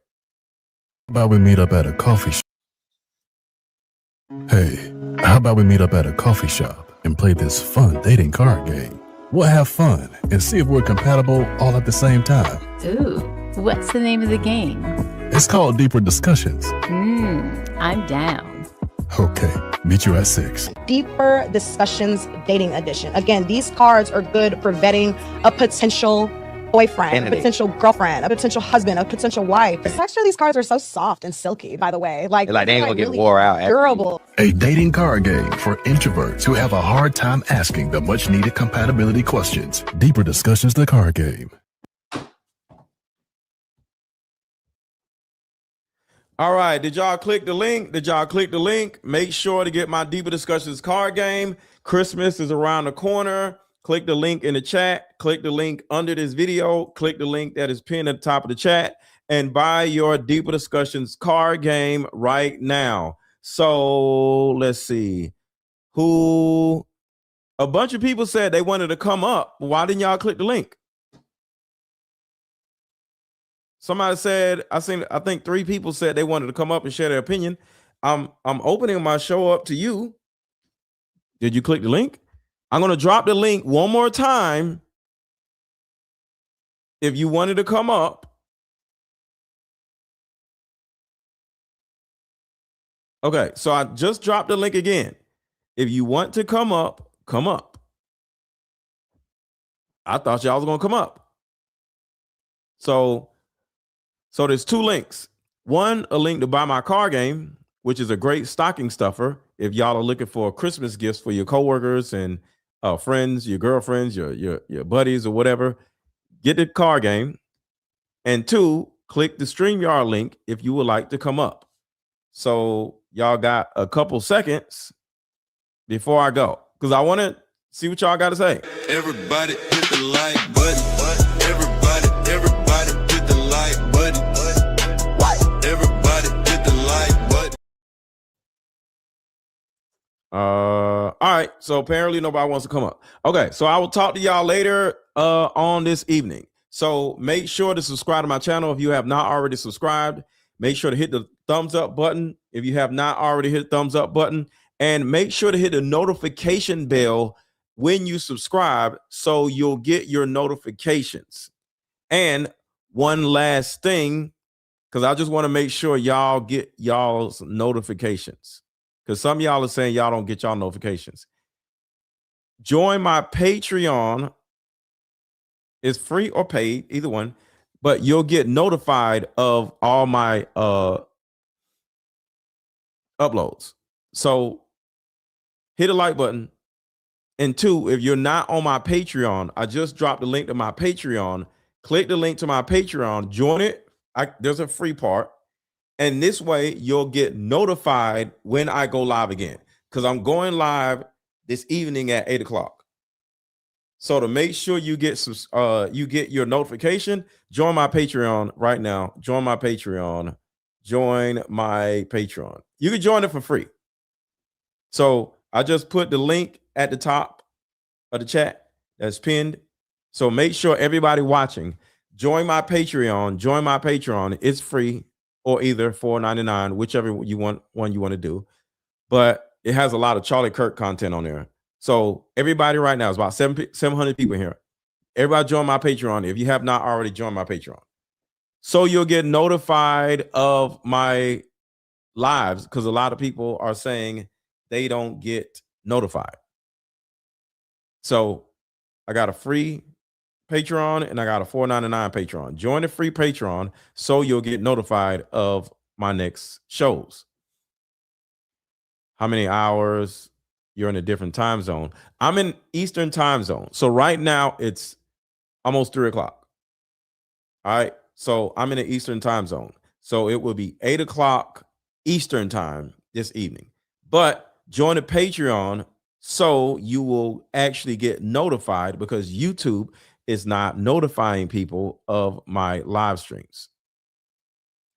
How about we meet up at a coffee shop? Hey, how about we meet up at a coffee shop and play this fun dating card game? We'll have fun and see if we're compatible all at the same time. Ooh, what's the name of the game? It's called Deeper Discussions. I'm down. Okay, meet you at 6. Deeper Discussions Dating Edition. Again, these cards are good for vetting a potential boyfriend, a potential girlfriend, a potential husband, a potential wife. The texture of these cards are so soft and silky, by the way. Like they ain't gonna really get wore out. Durable. A dating card game for introverts who have a hard time asking the much needed compatibility questions. Deeper Discussions, the card game. All right. Did y'all click the link? Make sure to get my Deeper Discussions card game. Christmas is around the corner. Click the link in the chat. Click the link under this video. Click the link that is pinned at the top of the chat and buy your Deeper Discussions card game right now. So let's see. A bunch of people said they wanted to come up. Why didn't y'all click the link? Somebody said, I think 3 people said they wanted to come up and share their opinion. I'm opening my show up to you. Did you click the link? I'm going to drop the link one more time. If you wanted to come up. Okay, so I just dropped the link again. If you want to come up, come up. I thought y'all was going to come up. So there's 2 links. One, a link to buy my card game, which is a great stocking stuffer. If y'all are looking for Christmas gifts for your coworkers and friends, your girlfriends, your buddies or whatever, get the card game. And 2, click the StreamYard link if you would like to come up. So y'all got a couple seconds before I go because I want to see what y'all got to say. Everybody hit the like button. Everybody hit the like button. Everybody hit the like button. All right. So apparently nobody wants to come up. Okay. So I will talk to y'all later on this evening. So make sure to subscribe to my channel if you have not already subscribed. Make sure to hit the thumbs up button if you have not already hit the thumbs up button. And make sure to hit the notification bell when you subscribe so you'll get your notifications. And one last thing, because I just want to make sure y'all get y'all's notifications. Because some of y'all are saying y'all don't get y'all notifications. Join my Patreon. It's free or paid, either one. But you'll get notified of all my uploads. So hit a like button. And 2, if you're not on my Patreon, I just dropped the link to my Patreon. Click the link to my Patreon. Join it. There's a free part. And this way you'll get notified when I go live again. Because I'm going live this evening at 8:00. So to make sure you get your notification, join my Patreon right now. Join my Patreon. Join my Patreon. You can join it for free. So I just put the link at the top of the chat that's pinned. So make sure everybody watching, join my Patreon. It's free, or either $4.99, whichever one you want to do. But it has a lot of Charlie Kirk content on there. So everybody right now, it's about 700 people here. Everybody join my Patreon if you have not already joined my Patreon. So you'll get notified of my lives, because a lot of people are saying they don't get notified. So I got a free Patreon and I got a $4.99 Patreon. Join the free Patreon so you'll get notified of my next shows. How many hours? You're in a different time zone. I'm in Eastern time zone. So right now it's almost 3 o'clock. All right. So I'm in the Eastern time zone. So it will be 8 o'clock Eastern time this evening. But join the Patreon so you will actually get notified, because YouTube is not notifying people of my live streams.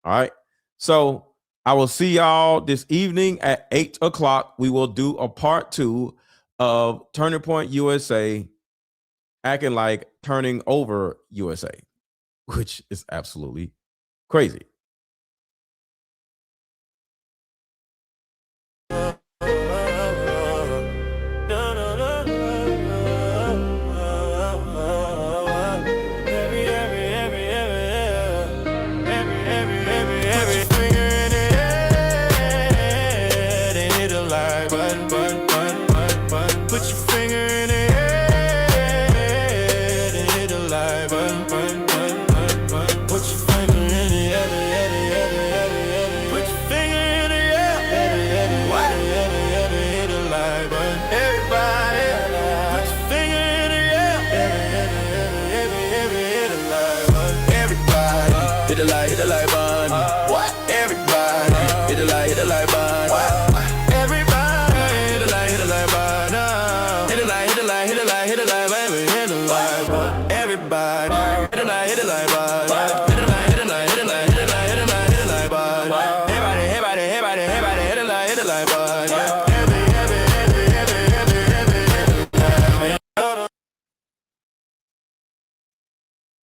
All right. So I will see y'all this evening at 8 o'clock. We will do a part 2 of Turning Point USA, acting like turning over USA, which is absolutely crazy. Hit the light,